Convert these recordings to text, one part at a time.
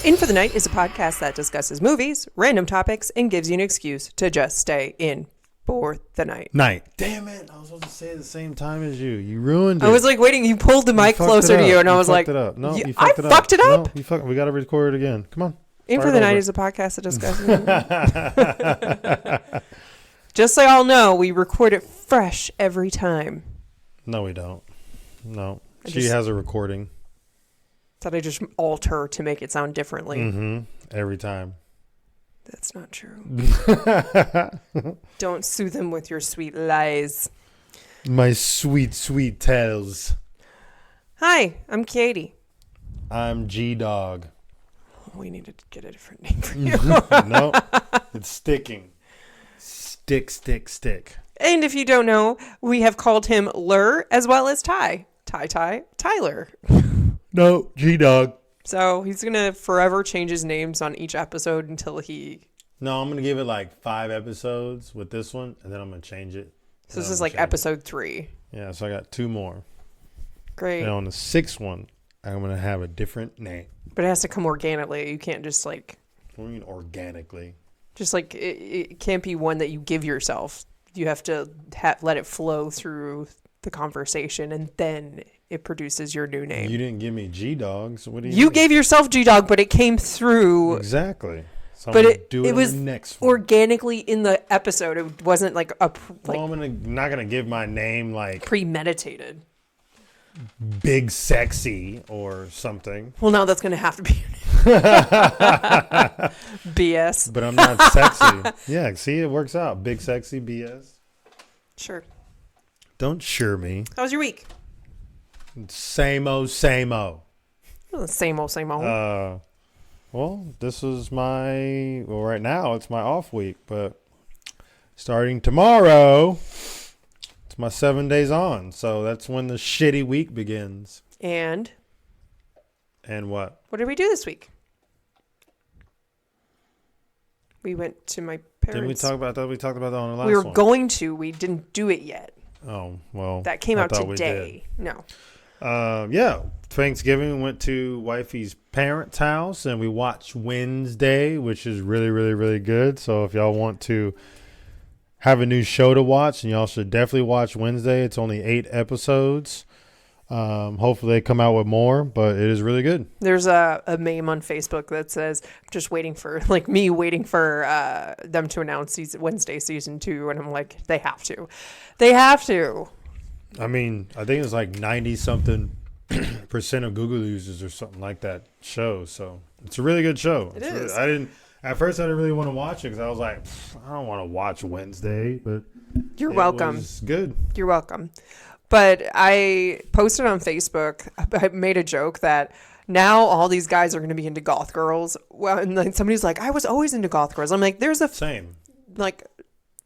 In for the Night is a podcast that discusses movies, random topics, and gives you an excuse to just stay in for the night. Damn it. I was supposed to say it at the same time as you. You ruined it. I was like waiting. You pulled the mic closer to you, and I was like, it up. No, you I fucked it up. fucked it up? No, we got to record it again. Come on. In for the Night is a podcast that discusses Just so y'all know, we record it fresh every time. No, we don't. No. She has a recording. Thought I just alter to make it sound differently. Mm-hmm. Every time. That's not true. Don't soothe them with your sweet lies. My sweet, sweet tales. Hi, I'm Katie. I'm G-Dog. We need to get a different name for you. No, it's sticking. Stick. And if you don't know, we have called him Lur as well as Tyler. No, G-Dog. So he's going to forever change his names on each episode until he... No, I'm going to give it like 5 episodes with this one, and then I'm going to change it. So this is like episode 3. Yeah, so I got 2 more. Great. And on the 6th one, I'm going to have a different name. But it has to come organically. You can't just like... What do you mean organically? Just like it can't be one that you give yourself. You have to let it flow through the conversation, and then it produces your new name. You didn't give me G-Dog, so what do you You mean? gave yourself G-Dog, but it came through... Exactly. So but it was next one. organically in the episode. It wasn't like a... Well, I'm not going to give my name like... premeditated. Big Sexy or something. Well, now that's going to have to be your name. BS. But I'm not sexy. Yeah, see, it works out. Big Sexy BS. Sure. Don't sure me. How was your week? Same-o. Same old. Well, this is right now it's my off week, but starting tomorrow, it's my 7 days on. So that's when the shitty week begins. And what? What did we do this week? We went to my parents. Didn't we talk about that? We talked about that on the last one. We were going to. We didn't do it yet. Oh, well. That came out today. No. Yeah. Thanksgiving, we went to wifey's parents' house, and we watched Wednesday, which is really, really, really good. So if y'all want to have a new show to watch, and y'all should definitely watch Wednesday. It's only 8 episodes. Hopefully they come out with more, but it is really good. There's a meme on Facebook that says, just waiting for them to announce Wednesday season 2. And I'm like, they have to. I mean, I think it's like 90-something % of Google users or something like that show. So it's a really good show. It is. At first I didn't really want to watch it because I was like, I don't want to watch Wednesday, but you're welcome. It's good. You're welcome. But I posted on Facebook, I made a joke that now all these guys are going to be into goth girls. Well, and then somebody's like, I was always into goth girls. I'm like, there's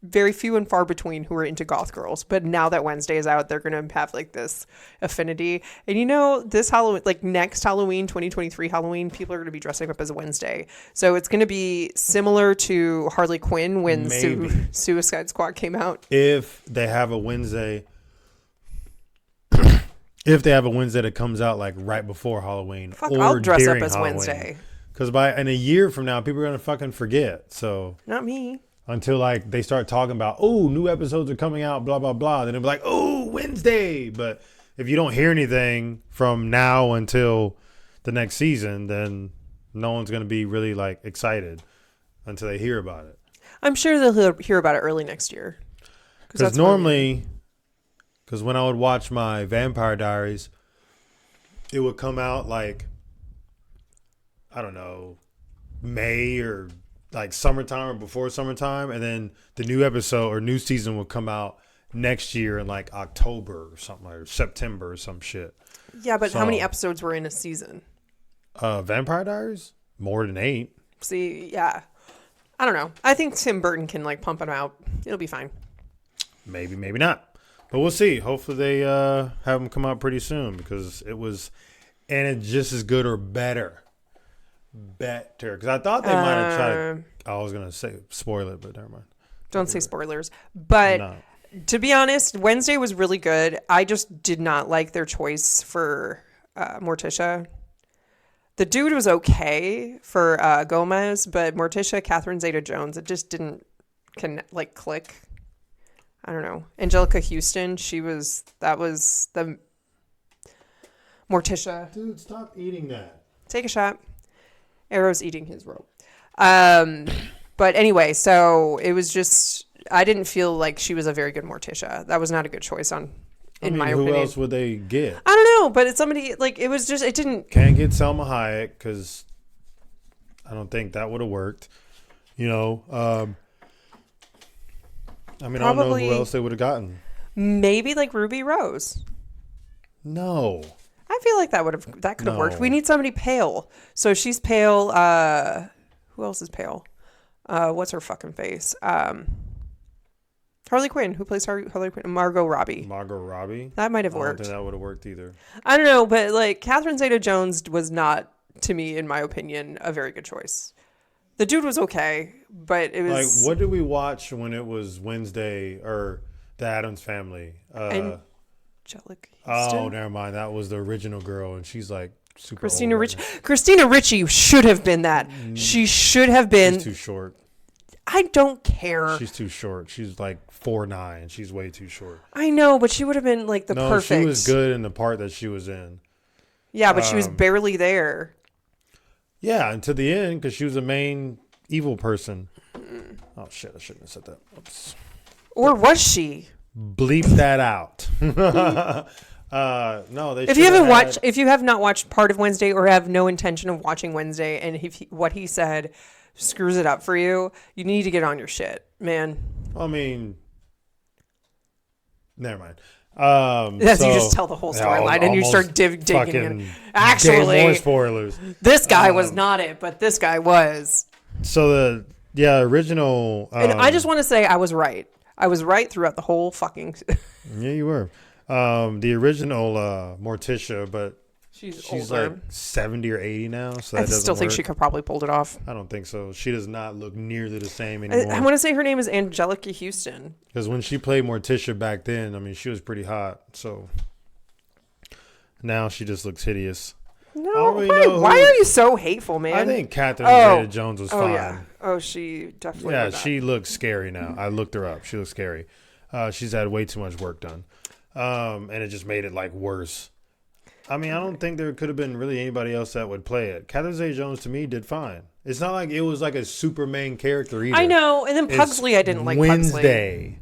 very few and far between who are into goth girls. But now that Wednesday is out, they're going to have like this affinity. And this Halloween, like next Halloween, 2023 Halloween, people are going to be dressing up as Wednesday. So it's going to be similar to Harley Quinn when Suicide Squad came out. If they have a Wednesday that comes out like right before Halloween, I'll dress up as Halloween. Wednesday. Because in a year from now, people are gonna fucking forget. So not me. Until like they start talking about, oh, new episodes are coming out, blah blah blah. Then they'll be like, oh, Wednesday. But if you don't hear anything from now until the next season, then no one's gonna be really like excited until they hear about it. I'm sure they'll hear about it early next year. Because normally. Because when I would watch my Vampire Diaries, it would come out like, I don't know, May or like summertime or before summertime. And then the new episode or new season would come out next year in like October or something, or September or some shit. Yeah, but how many episodes were in a season? Vampire Diaries? More than 8. See, yeah. I don't know. I think Tim Burton can like pump them out. It'll be fine. Maybe, maybe not. But we'll see. Hopefully they have them come out pretty soon because it's just as good or better. Because I thought they might have tried I was going to say spoil it, but never mind. Don't say spoilers. But to be honest, Wednesday was really good. I just did not like their choice for Morticia. The dude was okay for Gomez, but Morticia, Catherine Zeta-Jones, it just didn't click. I don't know. Angelica Houston, that was the Morticia. Dude, stop eating that. Take a shot. Arrow's eating his rope. But anyway, so it was just, I didn't feel like she was a very good Morticia. That was not a good choice in my opinion. Who else would they get? I don't know, but it's somebody, like, it was just, it didn't. Can't get Selma Hayek because I don't think that would have worked. You know, I don't know who else they would have gotten. Maybe like Ruby Rose. No. I feel like that could have worked. We need somebody pale. So she's pale. Who else is pale? What's her fucking face? Harley Quinn. Who plays Harley Quinn? Margot Robbie. Margot Robbie? That might have I worked. don't think that would have worked either. I don't know, but like Catherine Zeta-Jones was not, to me, in my opinion, a very good choice. The dude was okay, but it was... Like, what did we watch when it was Wednesday or The Addams Family? Angelica Houston? Oh, never mind. That was the original girl, and she's like super Christina old Ricci. right now. Christina Ricci should have been that. She should have been... She's too short. I don't care. She's too short. She's like 4'9". She's way too short. I know, but she would have been like the perfect... she was good in the part that she was in. Yeah, but she was barely there. Yeah, and to the end, because she was the main evil person. Oh, shit. I shouldn't have said that. Oops. Or was she? Bleep that out. No, they. If you have not watched part of Wednesday or have no intention of watching Wednesday, and what he said screws it up for you, you need to get on your shit, man. I mean, never mind. You just tell the whole storyline and you start digging in. Actually, more spoilers. This guy was not it, but this guy was. So the original. And I just want to say I was right. I was right throughout the whole fucking. Yeah, you were. The original Morticia, but she's older. like 70 or 80 now. So I still think she could probably pulled it off. I don't think so. She does not look nearly the same anymore. I want to say her name is Angelica Houston. Because when she played Morticia back then, I mean, she was pretty hot. So now she just looks hideous. No, why are you so hateful, man? I think Catherine Zeta-Jones was fine. Yeah. Oh, she definitely. Yeah, she looks scary now. I looked her up. She looks scary. She's had way too much work done. And it just made it like worse. I mean, I don't think there could have been really anybody else that would play it. Catherine Zeta-Jones to me did fine. It's not like it was like a super main character either. I know, and then Pugsley, I didn't like Wednesday.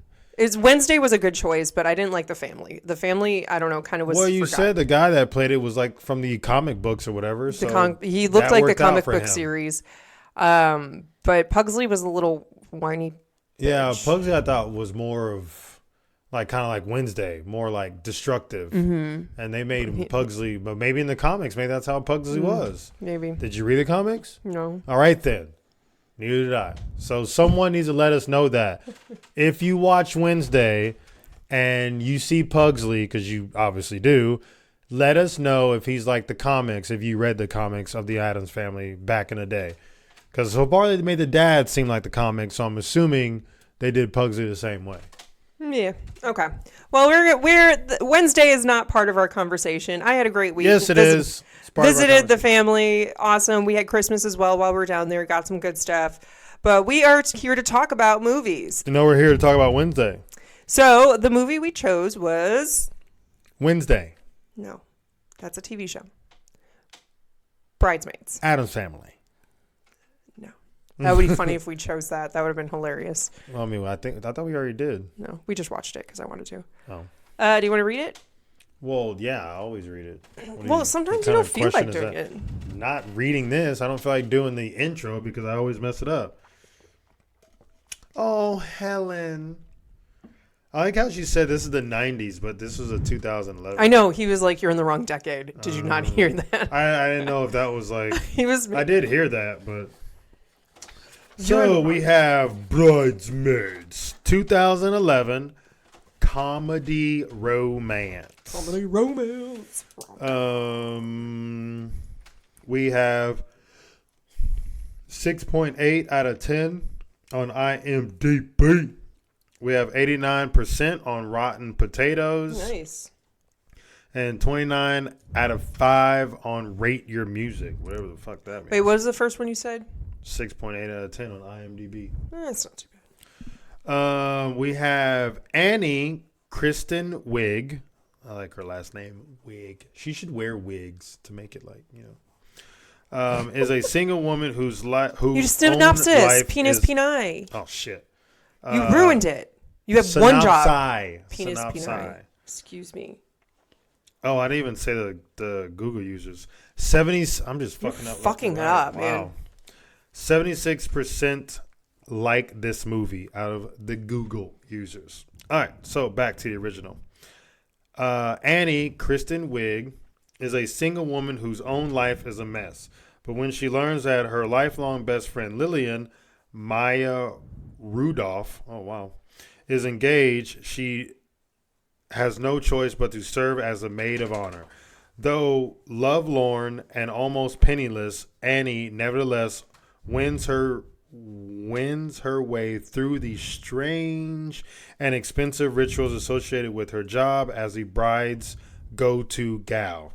Wednesday was a good choice, but I didn't like the family. The family, I don't know, kind of was. Well, you forgotten. said the guy that played it was like from the comic books or whatever. He looked like the comic book series, but Pugsley was a little whiny. Yeah, Pugsley I thought was more of. Like kind of like Wednesday, more like destructive, and they made Pugsley. But maybe in the comics, maybe that's how Pugsley was. Maybe. Did you read the comics? No. All right then, neither did I. So someone needs to let us know that if you watch Wednesday and you see Pugsley, because you obviously do, let us know if he's like the comics. If you read the comics of the Addams Family back in the day, because so far they made the dad seem like the comics, so I'm assuming they did Pugsley the same way. Yeah. Okay. Well, Wednesday is not part of our conversation. I had a great week. Yes, it is. Visited the family. Awesome. We had Christmas as well while we were down there. Got some good stuff. But we are here to talk about movies. You know, we're here to talk about Wednesday. So the movie we chose was Wednesday. No, that's a TV show. Bridesmaids. Addams Family. That would be funny if we chose that. That would have been hilarious. Well, I mean, I thought we already did. No, we just watched it because I wanted to. Oh. Do you want to read it? Well, yeah, I always read it. Well, sometimes you don't feel like doing it. Not reading this. I don't feel like doing the intro because I always mess it up. Oh, Helen. I like how she said this is the 90s, but this was a 2011. I know. He was like, you're in the wrong decade. Did you not hear that? I didn't know if that was like... I did hear that, but... So we have Bridesmaids, 2011 comedy romance. Comedy romance. We have 6.8 out of 10 on IMDb. We have 89% on Rotten Potatoes. Nice. and 29 out of 5 on Rate Your Music, whatever the fuck that means. Wait, what was the first one you said? 6.8 out of 10 on IMDb. That's not too bad. We have Annie Kristen Wiig. I like her last name, Wig. She should wear wigs to make it like, is a single woman whose You just synopsis. Penis peni. Oh, shit. You ruined it. You have one job. Penis peni. Excuse me. Oh, I didn't even say the Google users. 70s. I'm just fucking up. Fucking up, man. 76% like this movie out of the Google users. All right, so back to the original. Annie Kristen Wiig is a single woman whose own life is a mess. But when she learns that her lifelong best friend Lillian, Maya Rudolph, is engaged, she has no choice but to serve as a maid of honor. Though lovelorn and almost penniless, Annie nevertheless wins her way through the strange and expensive rituals associated with her job as the bride's go-to gal.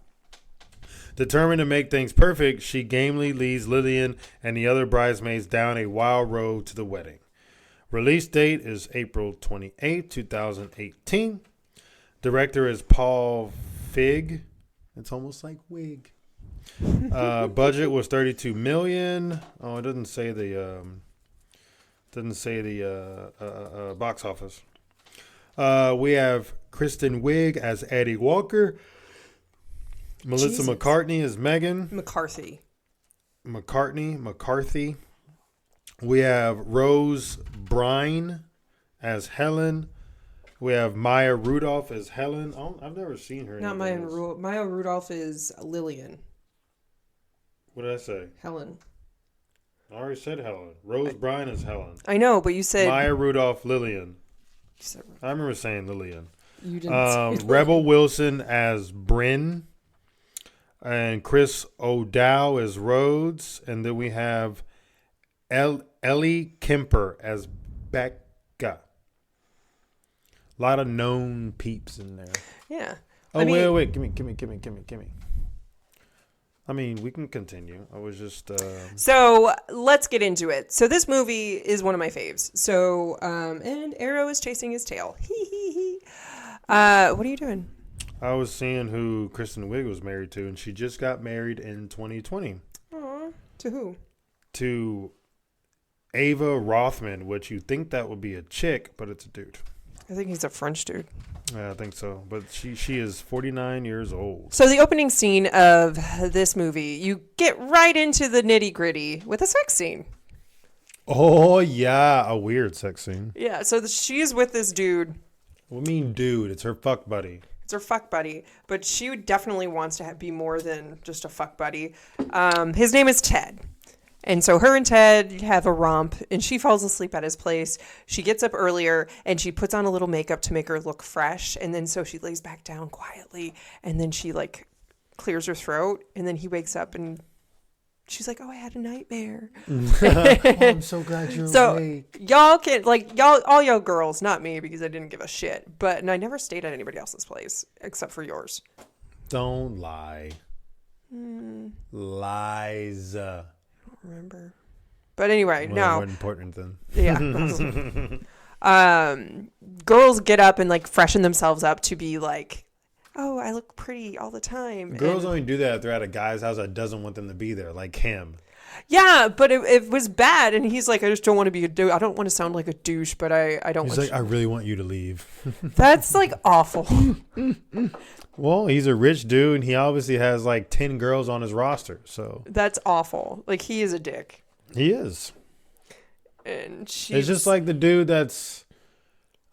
Determined to make things perfect, she gamely leads Lillian and the other bridesmaids down a wild road to the wedding. Release date is April 28, 2018. Director is Paul Feig. It's almost like wig. Budget was $32 million. Oh, it doesn't say the box office. We have Kristen Wiig as Addie Walker. Melissa McCartney as Megan. McCarthy. We have Rose Byrne as Helen. We have Maya Rudolph as Helen. Oh, I've never seen her. Not Maya Rudolph. Maya Rudolph is Lillian. What did I say? Helen. I already said Helen. Rose Byrne is Helen. I know, but you said Maya Rudolph, Lillian. You said I remember saying Lillian. You didn't say Rebel Wilson as Bryn. And Chris O'Dowd as Rhodes. And then we have Ellie Kemper as Becca. A lot of known peeps in there. Yeah. Oh, wait. Give me. I mean, we can continue. I was just... So, let's get into it. So, this movie is one of my faves. So, and Arrow is chasing his tail. What are you doing? I was seeing who Kristen Wiig was married to, and she just got married in 2020. Aww. To who? To Ava Rothman, which you think that would be a chick, but it's a dude. I think he's a French dude. Yeah, I think so. But she is 49 years old. So the opening scene of this movie, you get right into the nitty gritty with a sex scene. Oh, yeah. A weird sex scene. Yeah. So she's with this dude. What do you mean, dude? It's her fuck buddy. It's her fuck buddy. But she definitely wants to be more than just a fuck buddy. His name is Ted. And so her and Ted have a romp, and she falls asleep at his place. She gets up earlier, and she puts on a little makeup to make her look fresh. And then so she lays back down quietly, and then she, like, clears her throat. And then he wakes up, and she's like, oh, I had a nightmare. Oh, I'm so glad you're awake. Y'all can, like, all y'all girls, not me, because I didn't give a shit. And I never stayed at anybody else's place, except for yours. Don't lie. Lies. Remember, but anyway, more important than girls get up and like freshen themselves up to be like, oh, I look pretty all the time. Girls only do that if they're at a guy's house that doesn't want them to be there, like him. Yeah, but it was bad, and he's like, I just don't want to be a douche. I don't want to sound like a douche, but I don't. He's like, I really want you to leave. That's like awful. Well, he's a rich dude, and he obviously has like 10 girls on his roster. So that's awful. Like, he is a dick. He is. And it's just like the dude that's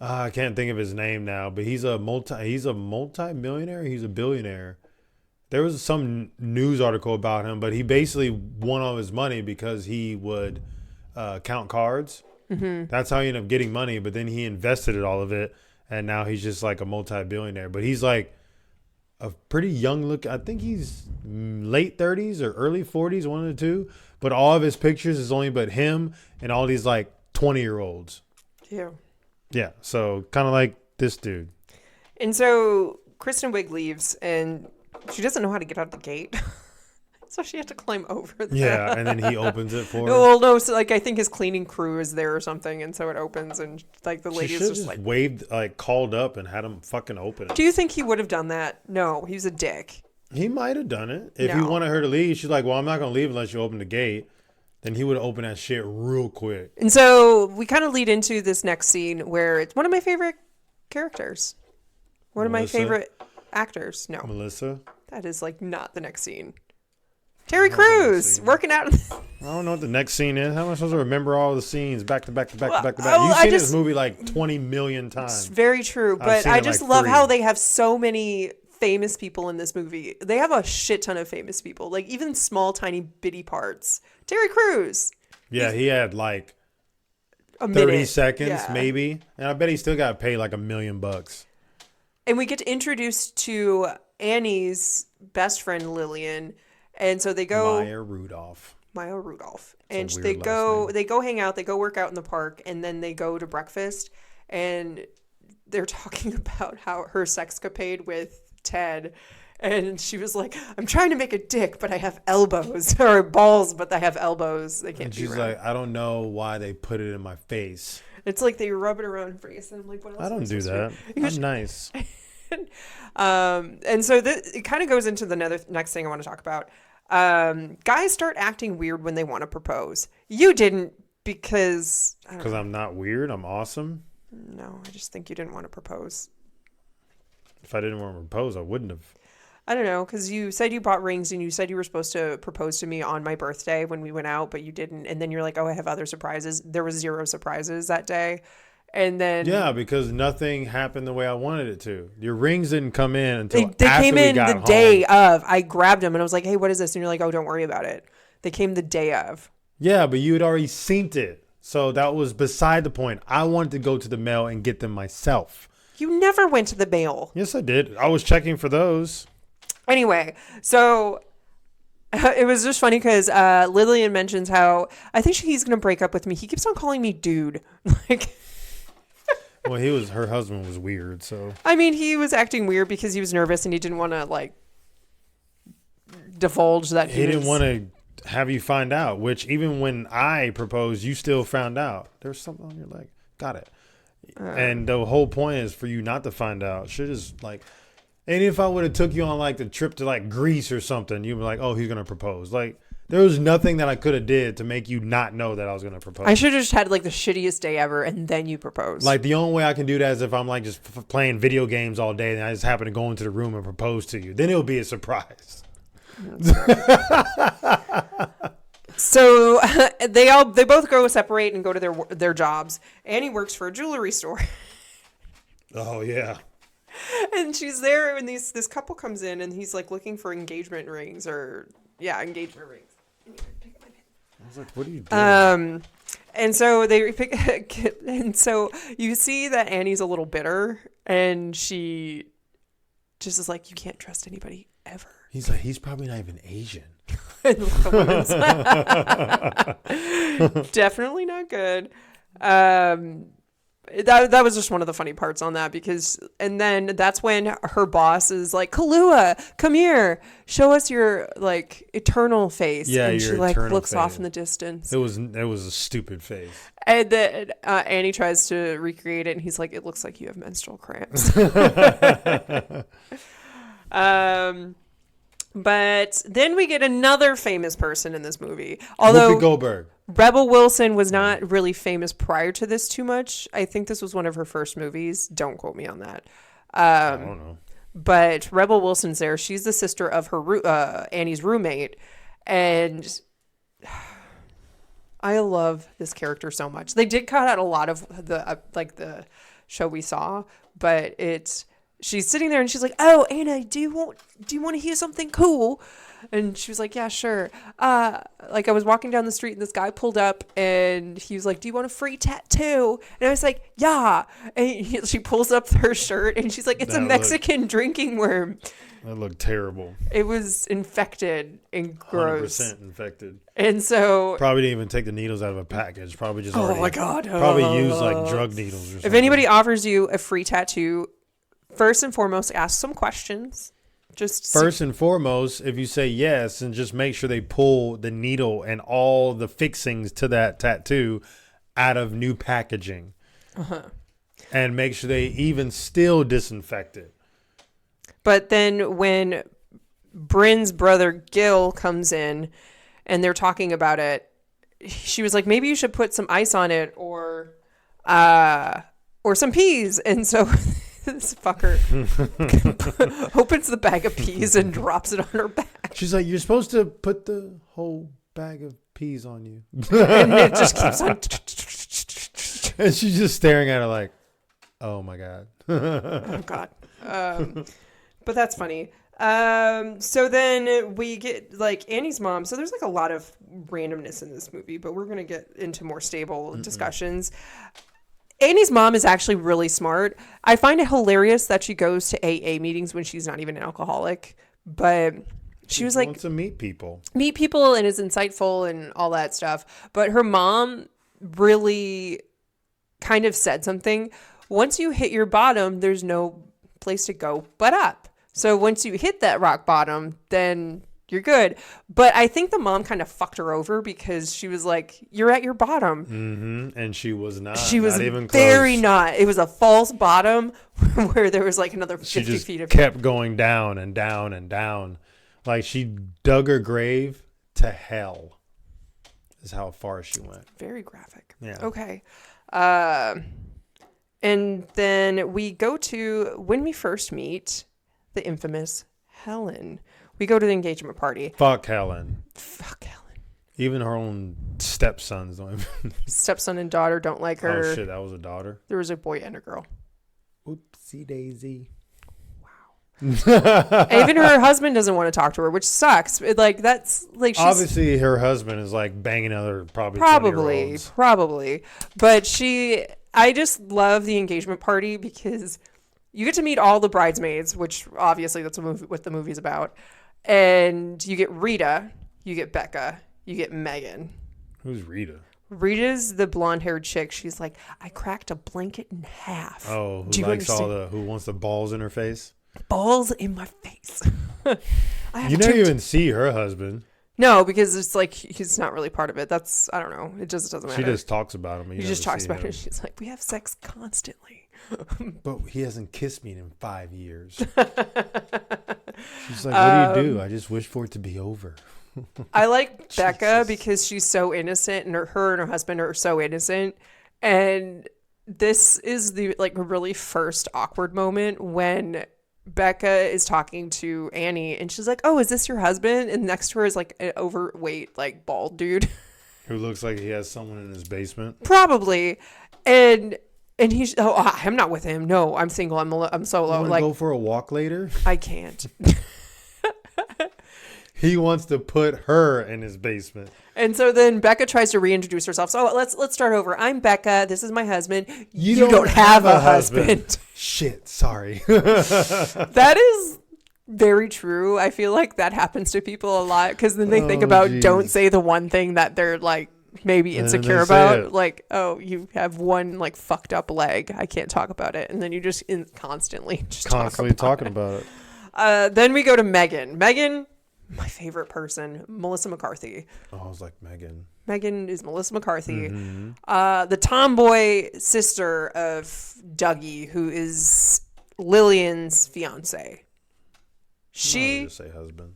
I can't think of his name now, but he's a multi-millionaire. He's a billionaire. There was some news article about him, but he basically won all his money because he would count cards. Mm-hmm. That's how he ended up getting money. But then he invested all of it, and now he's just like a multi-billionaire. But he's like a pretty young look. I think he's late 30s or early 40s, one of the two. But all of his pictures is only but him and all these like 20-year-olds. Yeah. Yeah. So kind of like this dude. And so Kristen Wiig leaves, and she doesn't know how to get out of the gate. So she had to climb over there. Yeah, and then he opens it for her. Well, no, so like I think his cleaning crew is there or something, and so it opens, and like the lady is just like waved, like called up and had him fucking open it. Do you think he would have done that? No, he was a dick. He might have done it if he wanted her to leave. She's like, "Well, I'm not gonna leave unless you open the gate." Then he would have opened that shit real quick. And so we kind of lead into this next scene where it's one of my favorite characters, one of my favorite actors. No, Melissa. That is like not the next scene. Terry Crews working out. I don't know what the next scene is. How am I supposed to remember all the scenes back to back to back to back to back? You've seen this movie like 20 million times. It's very true, but I just love how they have so many famous people in this movie. They have a shit ton of famous people, like even small, tiny, bitty parts. Terry Crews. Yeah, he had like a 30 minute. seconds maybe, and I bet he still got paid like $1 million. And we get introduced to Annie's best friend Lillian. And so they go Maya Rudolph. And they go hang out, they go work out in the park, and then they go to breakfast, and they're talking about how her sexcapade with Ted, and she was like, I'm trying to make a dick, but I have elbows, or balls, but I have elbows. They can't and she's like, I don't know why they put it in my face. It's like they rub it around her face, and I'm like, what else? I don't do that. I'm nice. And so it kind of goes into the next thing I want to talk about. Guys start acting weird when they want to propose. You didn't because I'm not weird. I'm awesome. No, I just think you didn't want to propose. If I didn't want to propose, I wouldn't have. I don't know, because you said you bought rings and you said you were supposed to propose to me on my birthday when we went out, but you didn't. And then you're like, oh, I have other surprises. There was 0 surprises that day. And then because nothing happened the way I wanted it to. Your rings didn't come in until they after came we in got the home. day of. I grabbed them and I was like, hey, what is this? And you're like, oh, don't worry about it. They came the day of. Yeah, but you had already synced it. So that was beside the point. I wanted to go to the mail and get them myself. You never went to the mail. Yes, I did. I was checking for those. Anyway, so it was just funny because Lillian mentions how I think he's going to break up with me. He keeps on calling me dude. Like, well, her husband was weird. So I mean, he was acting weird because he was nervous and he didn't want to like divulge that he didn't want to have you find out. Which even when I proposed, you still found out. There's something on your leg. Got it. And the whole point is for you not to find out. Shit is like. And if I would have took you on like the trip to like Greece or something, you'd be like, oh, he's going to propose. Like there was nothing that I could have did to make you not know that I was going to propose. I should have just had like the shittiest day ever and then you propose. Like the only way I can do that is if I'm like just playing video games all day and I just happen to go into the room and propose to you. Then it'll be a surprise. So they both go separate and go to their jobs. Annie works for a jewelry store. Oh, yeah. And she's there and this couple comes in and he's like looking for engagement rings engagement rings. I was like, what are you doing? And so and so you see that Annie's a little bitter and she just is like, you can't trust anybody ever. He's like, he's probably not even Asian. Definitely not good. That was just one of the funny parts on that and then that's when her boss is like, Kahlua, come here, show us your like eternal face. Yeah, and your she like eternal looks face. off in the distance. It was a stupid face. And then Annie tries to recreate it and he's like, it looks like you have menstrual cramps. But then we get another famous person in this movie. Although Whoopi Goldberg. Rebel Wilson was not really famous prior to this too much. I think this was one of her first movies. Don't quote me on that. I don't know. But Rebel Wilson's there. She's the sister of her Annie's roommate. And I love this character so much. They did cut out a lot of the show we saw, but she's sitting there and she's like, oh, Anna, do you want to hear something cool? And she was like, yeah, sure. Like I was walking down the street and this guy pulled up and he was like, do you want a free tattoo? And I was like, yeah. And she pulls up her shirt and she's like, it's a Mexican drinking worm. That looked terrible. It was infected and gross. 100% infected. And so probably didn't even take the needles out of a package. Probably just oh my God. Probably used like drug needles or something. If anybody offers you a free tattoo first and foremost, ask some questions. Just First and foremost, if you say yes, and just make sure they pull the needle and all the fixings to that tattoo out of new packaging. And make sure they even still disinfect it. But then when Bryn's brother Gil comes in and they're talking about it, she was like, maybe you should put some ice on it or some peas. And so this fucker opens the bag of peas and drops it on her back. She's like, you're supposed to put the whole bag of peas on you. And it just keeps on. And she's just staring at her like, oh my God. Oh God. But that's funny. So then we get like Annie's mom. So there's like a lot of randomness in this movie, but we're going to get into more stable discussions. Annie's mom is actually really smart. I find it hilarious that she goes to AA meetings when she's not even an alcoholic, but she was like, wants to meet people and is insightful and all that stuff. But her mom really kind of said something. Once you hit your bottom, there's no place to go but up. So once you hit that rock bottom, then you're good. But I think the mom kind of fucked her over because she was like, you're at your bottom. Mm-hmm. And she was not. She was not even very close. not. It was a false bottom where there was like another 50 she just feet of kept going down and down and down. Like she dug her grave to hell is how far she went. Very graphic. Yeah. Okay. And then we go to when we first meet the infamous Helen. We go to the engagement party. Fuck Helen. Fuck Helen. Even her own stepsons don't even. Stepson and daughter don't like her. Oh shit, that was a daughter. There was a boy and a girl. Oopsie daisy. Wow. Even her husband doesn't want to talk to her, which sucks. That's like she's obviously her husband is like banging other probably. But I just love the engagement party because you get to meet all the bridesmaids, which obviously that's what the movie's about. And you get Rita, you get Becca, you get Megan. Who's Rita? Rita's the blonde-haired chick. She's like, I cracked a blanket in half. Oh, who wants the balls in her face? Balls in my face. You don't even see her husband. No, because it's like he's not really part of it. I don't know. It just doesn't matter. She just talks about him. He just talks about it. She's like, we have sex constantly. But he hasn't kissed me in 5 years. She's like, what do? I just wish for it to be over. I like Becca because she's so innocent, and her and her husband are so innocent. And this is the like really first awkward moment when Becca is talking to Annie, and she's like, "Oh, is this your husband?" And next to her is like an overweight, like bald dude who looks like he has someone in his basement, probably. And he's, I'm not with him. No, I'm single. I'm solo. You like, go for a walk later? I can't. He wants to put her in his basement. And so then Becca tries to reintroduce herself. So let's start over. I'm Becca. This is my husband. You don't have a husband. Shit, sorry. That is very true. I feel like that happens to people a lot because then they think about don't say the one thing that they're like maybe insecure about. Like, oh, you have one like fucked up leg. I can't talk about it. And then you just constantly talking about it. Then we go to Megan. Megan, my favorite person, Melissa McCarthy. Oh, I was like Megan. Megan is Melissa McCarthy, Mm-hmm. the tomboy sister of Dougie, who is Lillian's fiance. I just say husband.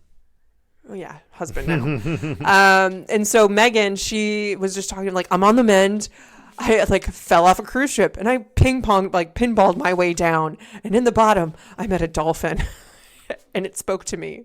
Oh yeah, husband now. And so Megan, she was just talking like, I'm on the mend. I like fell off a cruise ship and I pinballed my way down, and in the bottom I met a dolphin, and it spoke to me.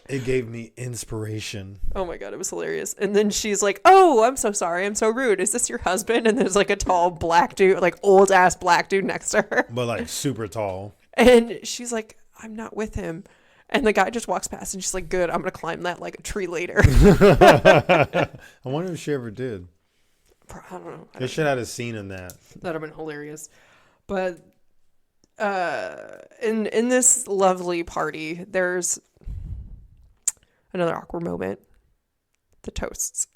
It gave me inspiration. Oh my God, it was hilarious. And then she's like, oh, I'm so sorry. I'm so rude. Is this your husband? And there's like a tall black dude, like old ass black dude next to her. But like super tall. And she's like, I'm not with him. And the guy just walks past and she's like, good, I'm going to climb that like a tree later. I wonder if she ever did. I don't know. They should have had a scene in that. That'd have been hilarious. But in this lovely party, there's another awkward moment. The toasts.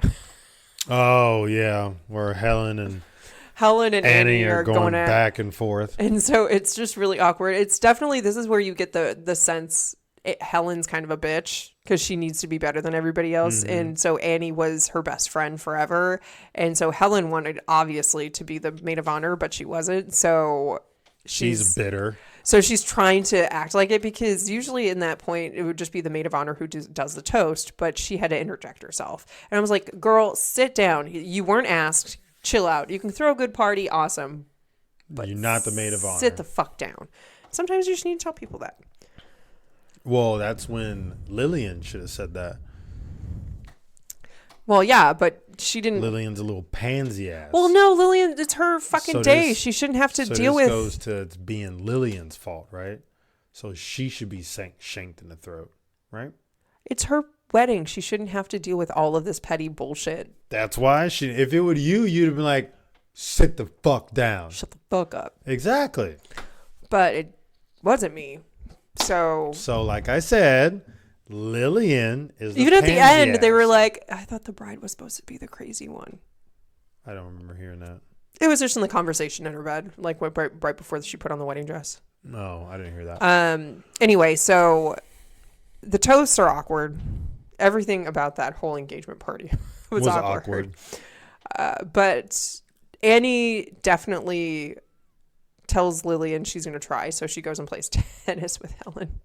Oh yeah, where Helen Helen and Annie are going at back and forth. And so it's just really awkward. It's definitely, this is where you get the sense Helen's kind of a bitch because she needs to be better than everybody else. Mm-hmm. And so Annie was her best friend forever. And so Helen wanted, obviously, to be the maid of honor, but she wasn't. So she's bitter. So she's trying to act like it because usually in that point, it would just be the maid of honor who does the toast, but she had to interject herself. And I was like, girl, sit down. You weren't asked. Chill out. You can throw a good party. Awesome. But you're not the maid of honor. Sit the fuck down. Sometimes you just need to tell people that. Well, that's when Lillian should have said that. Well, yeah, but she didn't. Lillian's a little pansy ass. Well, no, Lillian, it's her fucking day. She shouldn't have to deal with. So this goes to it's being Lillian's fault, right? So she should be shanked in the throat, right? It's her wedding. She shouldn't have to deal with all of this petty bullshit. That's why if it were you'd have been like, sit the fuck down. Shut the fuck up. Exactly. But it wasn't me. So like I said, Lillian is even at the end, they were like, I thought the bride was supposed to be the crazy one. I don't remember hearing that. It was just in the conversation in her bed, like right before she put on the wedding dress. No, I didn't hear that. Anyway, so the toasts are awkward. Everything about that whole engagement party was awkward. But Annie definitely tells Lillian she's going to try, so she goes and plays tennis with Helen.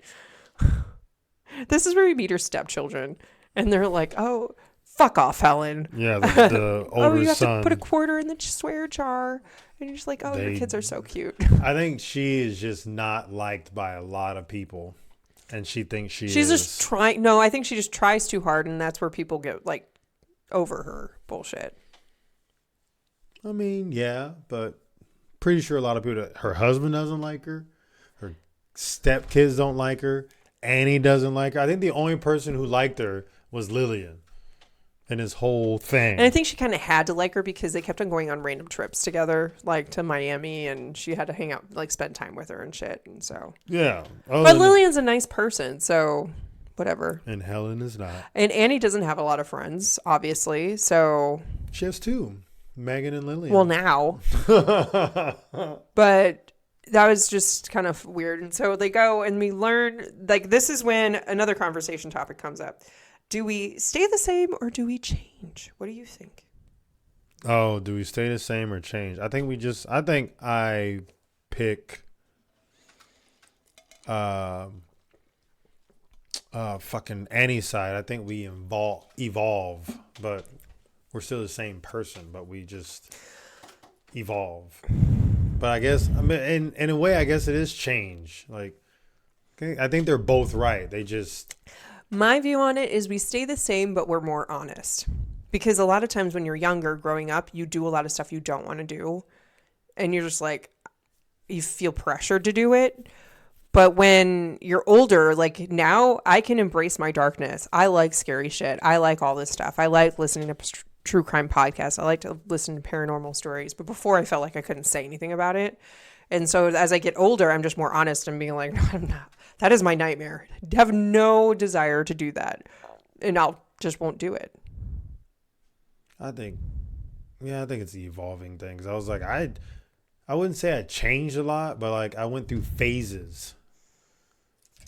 This is where we meet her stepchildren, and they're like, "Oh, fuck off, Helen." Yeah, the older you have son. To put a quarter in the swear jar, and you're just like, "Oh, your kids are so cute." I think she is just not liked by a lot of people, and she thinks she's just trying. No, I think she just tries too hard, and that's where people get like over her bullshit. I mean, yeah, but pretty sure a lot of people. Her husband doesn't like her. Her stepkids don't like her. Annie doesn't like her. I think the only person who liked her was Lillian in this whole thing. And I think she kind of had to like her because they kept on going on random trips together, like to Miami, and she had to hang out, like spend time with her and shit. And so, yeah. But Lillian's a nice person, so whatever. And Helen is not. And Annie doesn't have a lot of friends, obviously. So she has two, Megan and Lillian. Well, now. But that was just kind of weird. And so they go and we learn, like, this is when another conversation topic comes up. Do we stay the same or do we change? What do you think? Oh, do we stay the same or change? I think I pick fucking Annie's side. I think we evolve, but we're still the same person, but we just evolve. But I guess, I mean, in a way, I guess it is change. Like, I think they're both right. They just... My view on it is we stay the same, but we're more honest. Because a lot of times when you're younger, growing up, you do a lot of stuff you don't want to do. And you're just like, you feel pressured to do it. But when you're older, like now, I can embrace my darkness. I like scary shit. I like all this stuff. I like listening to true crime podcasts. I like to listen to paranormal stories. But before, I felt like I couldn't say anything about it. And so as I get older, I'm just more honest and being like, no, I'm not. That is my nightmare. I have no desire to do that. And I'll just won't do it. I think it's the evolving thing. 'Cause I was like, I wouldn't say I changed a lot, but like I went through phases.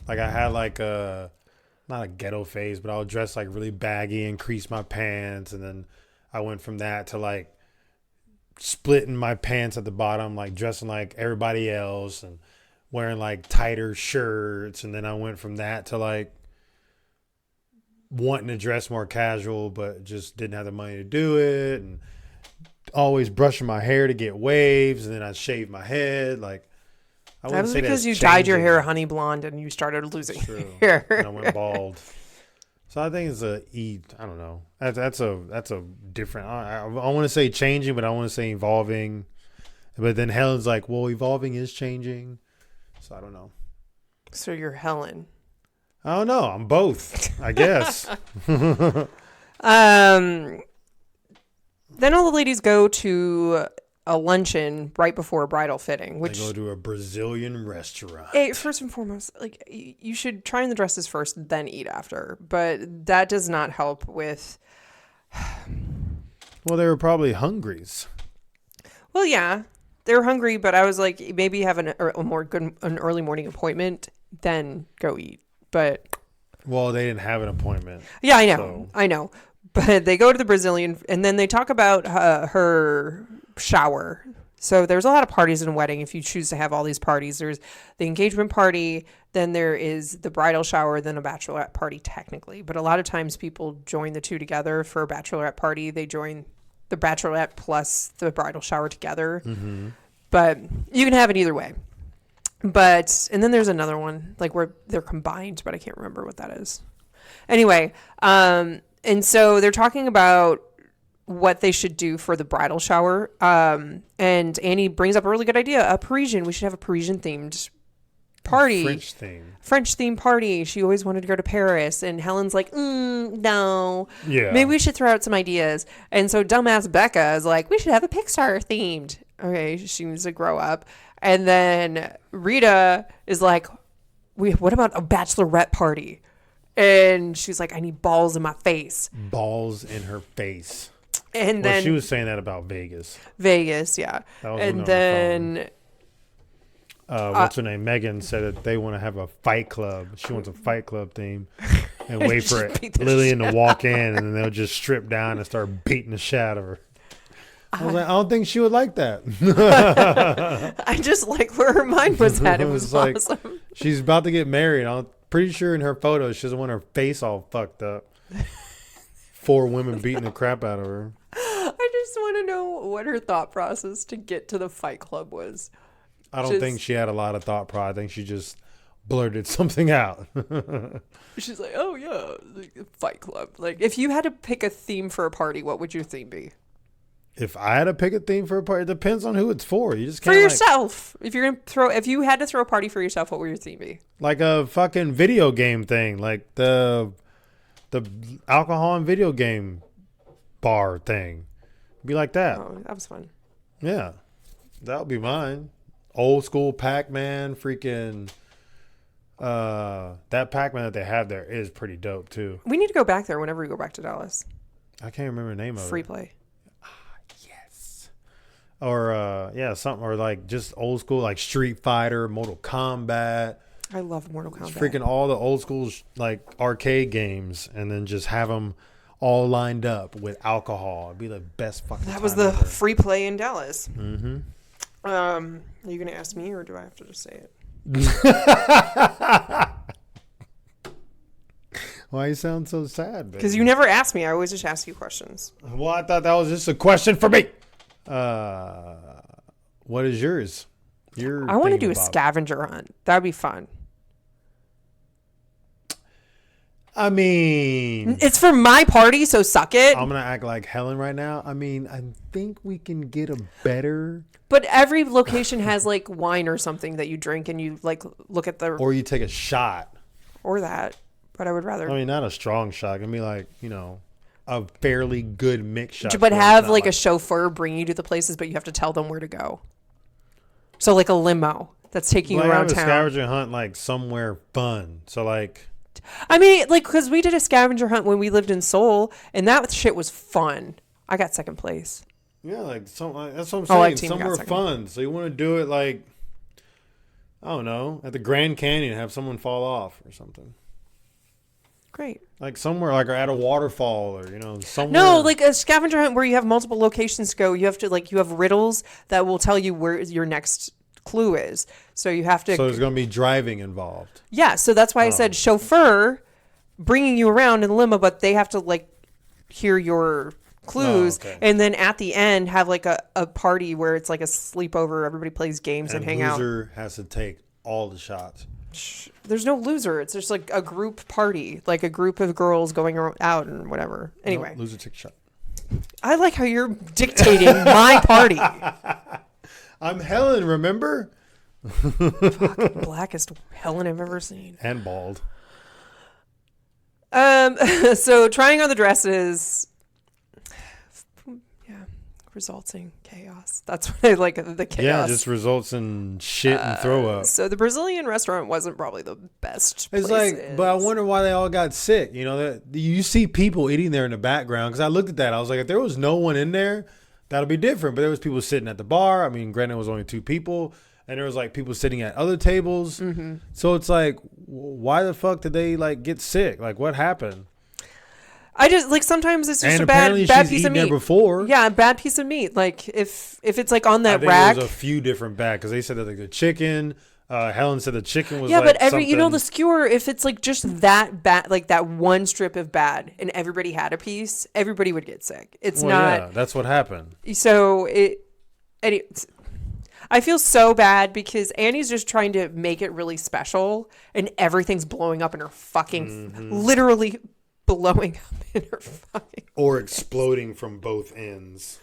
Like I had like not a ghetto phase, but I would dress like really baggy and crease my pants. And then I went from that to like splitting my pants at the bottom, like dressing like everybody else and wearing like tighter shirts. And then I went from that to like wanting to dress more casual, but just didn't have the money to do it. And always brushing my hair to get waves. And then I'd shave my head. Like, I that was say because you changing. dyed your hair honey blonde and you started losing hair. And I went bald. So I think it's I don't know. That's a different. I want to say changing, but I want to say evolving. But then Helen's like, well, evolving is changing. So I don't know. So you're Helen. I don't know. I'm both, I guess. Then all the ladies go to a luncheon right before a bridal fitting, which they go to a Brazilian restaurant. First and foremost, like you should try on the dresses first, then eat after. But that does not help with. Well, they were probably hungries. Well, yeah, they're hungry, but I was like, maybe have an early morning appointment, then go eat. But Well, they didn't have an appointment. yeah, So. I know. But they go to the Brazilian, and then they talk about her shower. So there's a lot of parties in a wedding. If you choose to have all these parties, there's the engagement party, then there is the bridal shower, then a bachelorette party technically. But a lot of times people join the two together for a bachelorette party. They join the bachelorette plus the bridal shower together. Mm-hmm. But you can have it either way. But, and then there's another one, like where they're combined, but I can't remember what that is. Anyway, and so they're talking about what they should do for the bridal shower. And Annie brings up a really good idea. A Parisian. We should have a Parisian themed party. French themed party. She always wanted to go to Paris. And Helen's like, no. Yeah. Maybe we should throw out some ideas. And so dumbass Becca is like, we should have a Pixar themed. Okay. She needs to grow up. And then Rita is like, what about a bachelorette party? And she's like, I need balls in my face. Balls in her face. And then she was saying that about Vegas. Yeah. And then what's her name? Megan said that they want to have a fight club. She wants a fight club theme, and wait for Lillian to walk in, and then they'll just strip down and start beating the shit out of her. I was like, I don't think she would like that. I just like where her mind was at. It was awesome. Like, she's about to get married. I'm pretty sure in her photos she doesn't want her face all fucked up. 4 women beating the crap out of her. I just want to know what her thought process to get to the fight club was. I don't think she had a lot of thought process. I think she just blurted something out. She's like, oh yeah, fight club. Like, if you had to pick a theme for a party, what would your theme be? If I had to pick a theme for a party, it depends on who it's for. You just can't for yourself. If you had to throw a party for yourself, what would your theme be? Like a fucking video game thing, like the alcohol and video game bar thing. Be like that. Oh, that was fun. Yeah, that would be mine. Old school Pac-Man, freaking. That Pac-Man that they have there is pretty dope too. We need to go back there whenever we go back to Dallas. I can't remember the name of it. Free play. Yes. Or something, or like just old school, like Street Fighter, Mortal Kombat. I love Mortal Kombat. Freaking all the old school like arcade games, and then just have them all lined up with alcohol. It'd be the best fucking. That was the ever. free play in Dallas. Mm-hmm. Are you gonna ask me, or do I have to just say it? Why you sound so sad? Because you never ask me. I always just ask you questions. Well, I thought that was just a question for me. What is yours? I want to do a scavenger hunt. That'd be fun. I mean, it's for my party, so suck it. I'm gonna act like Helen right now. I mean, I think we can get a better. But every location has like wine or something that you drink, and you like look at the. Or you take a shot. Or that, but I would rather. I mean, not a strong shot. It can be like, a fairly good mix shot. But have like a chauffeur bring you to the places, but you have to tell them where to go. So like a limo that's taking you around town. A scavenger hunt like somewhere fun. So like. I mean, like, because we did a scavenger hunt when we lived in Seoul, and that shit was fun. I got second place. Yeah, that's what I'm saying. Like somewhere fun. So you want to do it like, I don't know, at the Grand Canyon, have someone fall off or something. Great. Like somewhere, like at a waterfall or somewhere. No, like a scavenger hunt where you have multiple locations to go. You have to you have riddles that will tell you where your next clue is. So you have to. So there's going to be driving involved. Yeah, so that's why I said chauffeur bringing you around in the limo, but they have to hear your clues, and then at the end have like a party where it's like a sleepover. Everybody plays games and hang out. Loser has to take all the shots. There's no loser. It's just like a group party, like a group of girls going out and whatever. Anyway, loser takes a shot. I like how you're dictating my party. I'm Helen, remember? Fucking blackest Helen I've ever seen. And bald. So trying on the dresses, results in chaos. That's what I like, the chaos. Yeah, just results in shit and throw up. So the Brazilian restaurant wasn't probably the best. It's but I wonder why they all got sick. You see people eating there in the background, because I looked at that. I was like, if there was no one in there, that'll be different. But there was people sitting at the bar. I mean, granted, it was only 2 people. And there was like people sitting at other tables. Mm-hmm. So it's like, why the fuck did they like get sick? Like, what happened? I just like sometimes it's just and a bad piece of meat. There before. Yeah, a bad piece of meat. Like if it's like on that I think rack. There was a few different bad because they said that like the chicken. Helen said the chicken was but something. the skewer, if it's like just that bad, like that one strip of bad, and everybody had a piece, everybody would get sick. It's not. Yeah, that's what happened. So I feel so bad because Annie's just trying to make it really special, and everything's blowing up in her fucking, literally blowing up in her fucking, or exploding from both ends.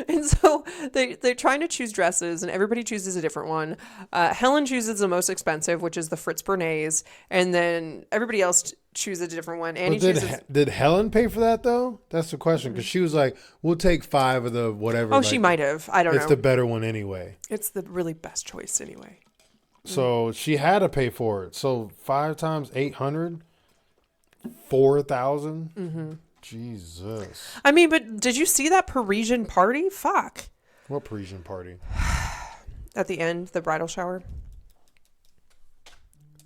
And so they're trying to choose dresses, and everybody chooses a different one. Helen chooses the most expensive, which is the Fritz Bernays, and then everybody else chooses a different one. Annie did Helen pay for that though? That's the question, because she was like, "We'll take 5 of the whatever." Oh, she might have. I don't know. It's the better one anyway. It's the really best choice anyway. So she had to pay for it. So 5 times 800, 4,000. Mm-hmm. Jesus. I mean, but did you see that Parisian party? Fuck. What Parisian party? At the end, the bridal shower.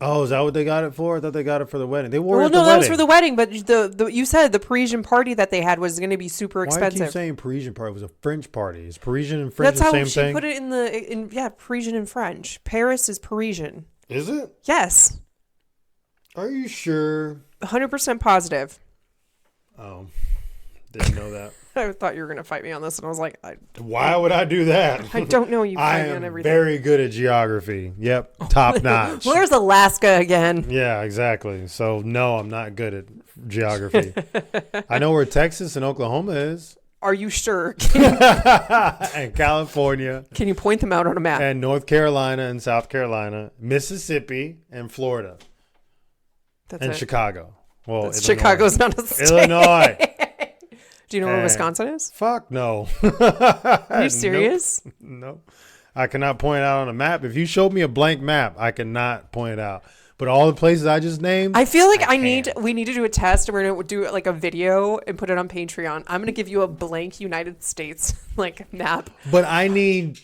Oh, is that what they got it for? I thought they got it for the wedding. They wore it at the no, wedding. that was for the wedding, but the you said the Parisian party that they had was going to be super expensive. Why do you keep saying Parisian party? It was a French party. Is Parisian and French the same thing? That's how she put it in Parisian and French. Paris is Parisian. Is it? Yes. Are you sure? 100% positive. Oh, didn't know that. I thought you were going to fight me on this, and I was like, why would I do that? I don't know. You I fight me on am everything. very good at geography. Yep, top notch. Where's Alaska again? Yeah, exactly. So no, I'm not good at geography. I know where Texas and Oklahoma is. Are you sure? And California. Can you point them out on a map? And North Carolina and South Carolina, Mississippi and Florida. That's and it. Chicago. Well, Illinois. Chicago's not a state. Illinois. Do you know where Wisconsin is? Fuck no. Are you serious? No. I cannot point out on a map. If you showed me a blank map, I cannot point it out. But all the places I just named, I feel like we need to do a test, and we're gonna do like a video and put it on Patreon. I'm gonna give you a blank United States like map. But I need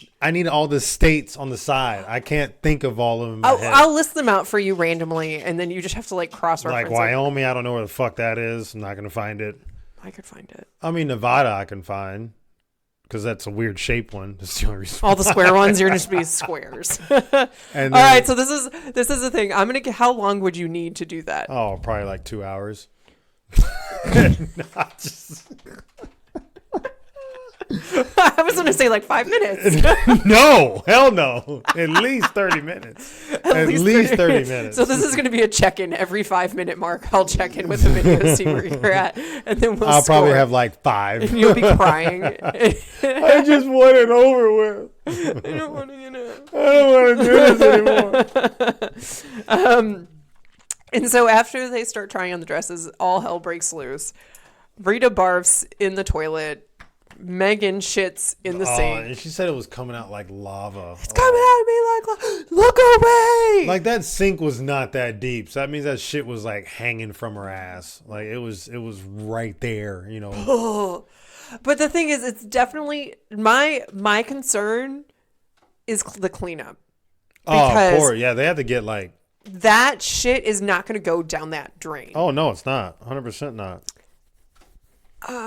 all the states on the side. I can't think of all of them. I'll list them out for you randomly, and then you just have to like cross-reference. Like Wyoming, I don't know where the fuck that is. I'm not gonna find it. I could find it. I mean, Nevada, I can find. Because that's a weird shaped one. That's the only reason. All the square ones, you're just be squares. And all right, so this is the thing. I'm gonna get. How long would you need to do that? Oh, probably like 2 hours. I was gonna say like 5 minutes. No, hell no. At least 30 minutes. At least 30 minutes. So this is gonna be a check-in every 5-minute mark. I'll check in with the video, see where you're at, and then I'll probably have like 5. And you'll be crying. I just want it over with. I don't want to, I don't want to do this anymore. And so after they start trying on the dresses, all hell breaks loose. Rita barfs in the toilet. Megan shits in the sink. And she said it was coming out like lava. It's coming out of me like, look away. Like that sink was not that deep. So that means that shit was like hanging from her ass. Like it was right there, you know. But the thing is, it's definitely my concern is the cleanup. Oh, poor. Yeah, they have to get like. That shit is not going to go down that drain. Oh, no, it's not. 100% not.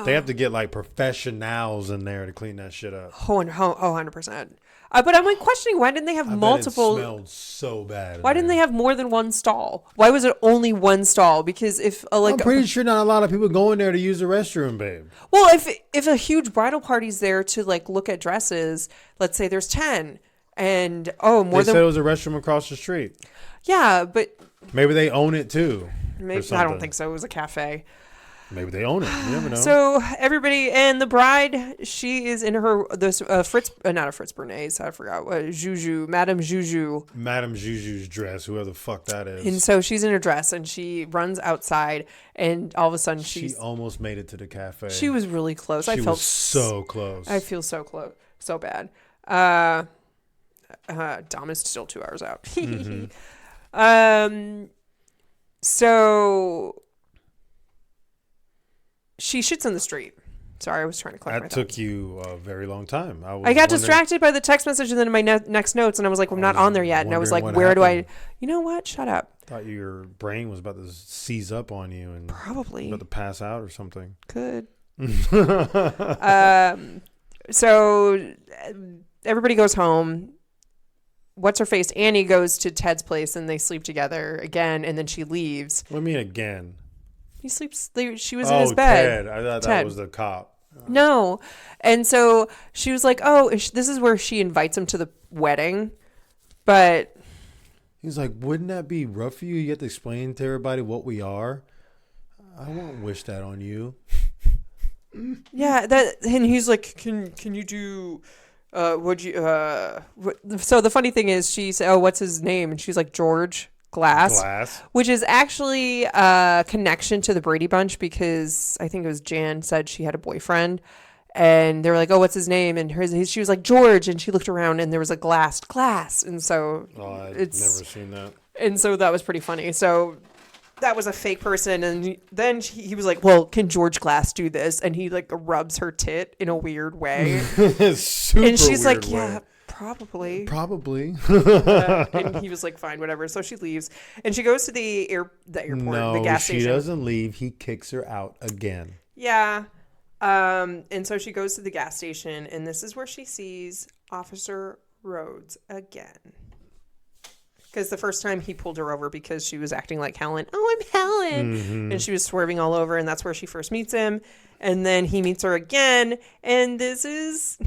They have to get like professionals in there to clean that shit up. 100%. But I'm like questioning, why didn't they have multiple? Bet it smelled so bad. Why didn't they have more than one stall? Why was it only one stall? Because if I'm pretty sure not a lot of people go in there to use the restroom, babe. Well, if a huge bridal party's there to like look at dresses, let's say there's 10, and they said it was a restroom across the street. Yeah, but maybe they own it too. Maybe I don't think so. It was a cafe. Maybe they own it. You never know. So everybody and the bride, she is in her Fritz, not a Fritz Bernays. I forgot what Madame Juju's dress, whoever the fuck that is. And so she's in her dress and she runs outside, and all of a sudden she almost made it to the cafe. She was really close. She was so close. I feel so close, so bad. Dom is still 2 hours out. Mm-hmm. So she shits in the street Sorry, I was trying to collect my That took thoughts. you a very long time. I got distracted by the text message and then my next notes, and I was like, I'm not on there yet. And I was like, where do I... You know what? Shut up. Thought your brain was about to seize up on you and Probably. about to pass out or something. Could. So everybody goes home. What's her face? Annie goes to Ted's place and they sleep together again, and then she leaves. What do you mean again? He sleeps. She was in his bed. Ted. I thought Ted. that was the cop. No. And so she was like, oh, this is where she invites him to the wedding. But he's like, wouldn't that be rough for you? You have to explain to everybody what we are. I won't wish that on you. yeah, and he's like, can you do... would you so the funny thing is she said, oh, what's his name? And she's like, George Glass, which is actually a connection to the Brady Bunch, because I think it was Jan said she had a boyfriend and they were like, oh, what's his name? And she was like, George, and she looked around and there was a glass, and so I've never seen that. And so that was pretty funny. So that was a fake person, and then he was like, well, can George Glass do this? And he like rubs her tit in a weird way. Super and she's weird like, way. yeah, probably. And he was like, fine, whatever. So she leaves and she goes to the airport, the gas station. She doesn't leave. He kicks her out again. Yeah. And so she goes to the gas station, and this is where she sees Officer Rhodes again. Because the first time he pulled her over because she was acting like Helen. Oh, I'm Helen. Mm-hmm. And she was swerving all over, and that's where she first meets him. And then he meets her again, and this is...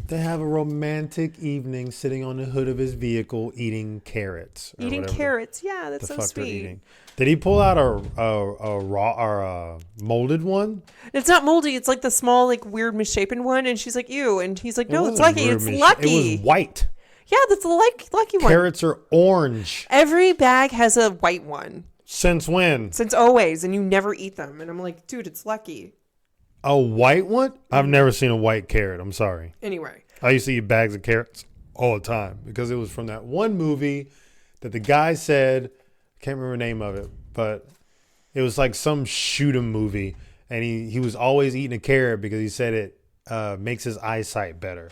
They have a romantic evening sitting on the hood of his vehicle eating carrots. Eating carrots, yeah, that's so sweet. Eating. Did he pull out a raw or a molded one? It's not moldy. It's like the small, like weird misshapen one. And she's like, ew. And he's like, no, it's lucky. It's lucky. It was white. Yeah, that's the lucky one. Carrots are orange. Every bag has a white one. Since when? Since always. And you never eat them. And I'm like, dude, it's lucky. A white one? I've never seen a white carrot. I'm sorry. Anyway. I used to eat bags of carrots all the time because it was from that one movie that the guy said, I can't remember the name of it, but it was like some shoot 'em movie. And he was always eating a carrot because he said it makes his eyesight better.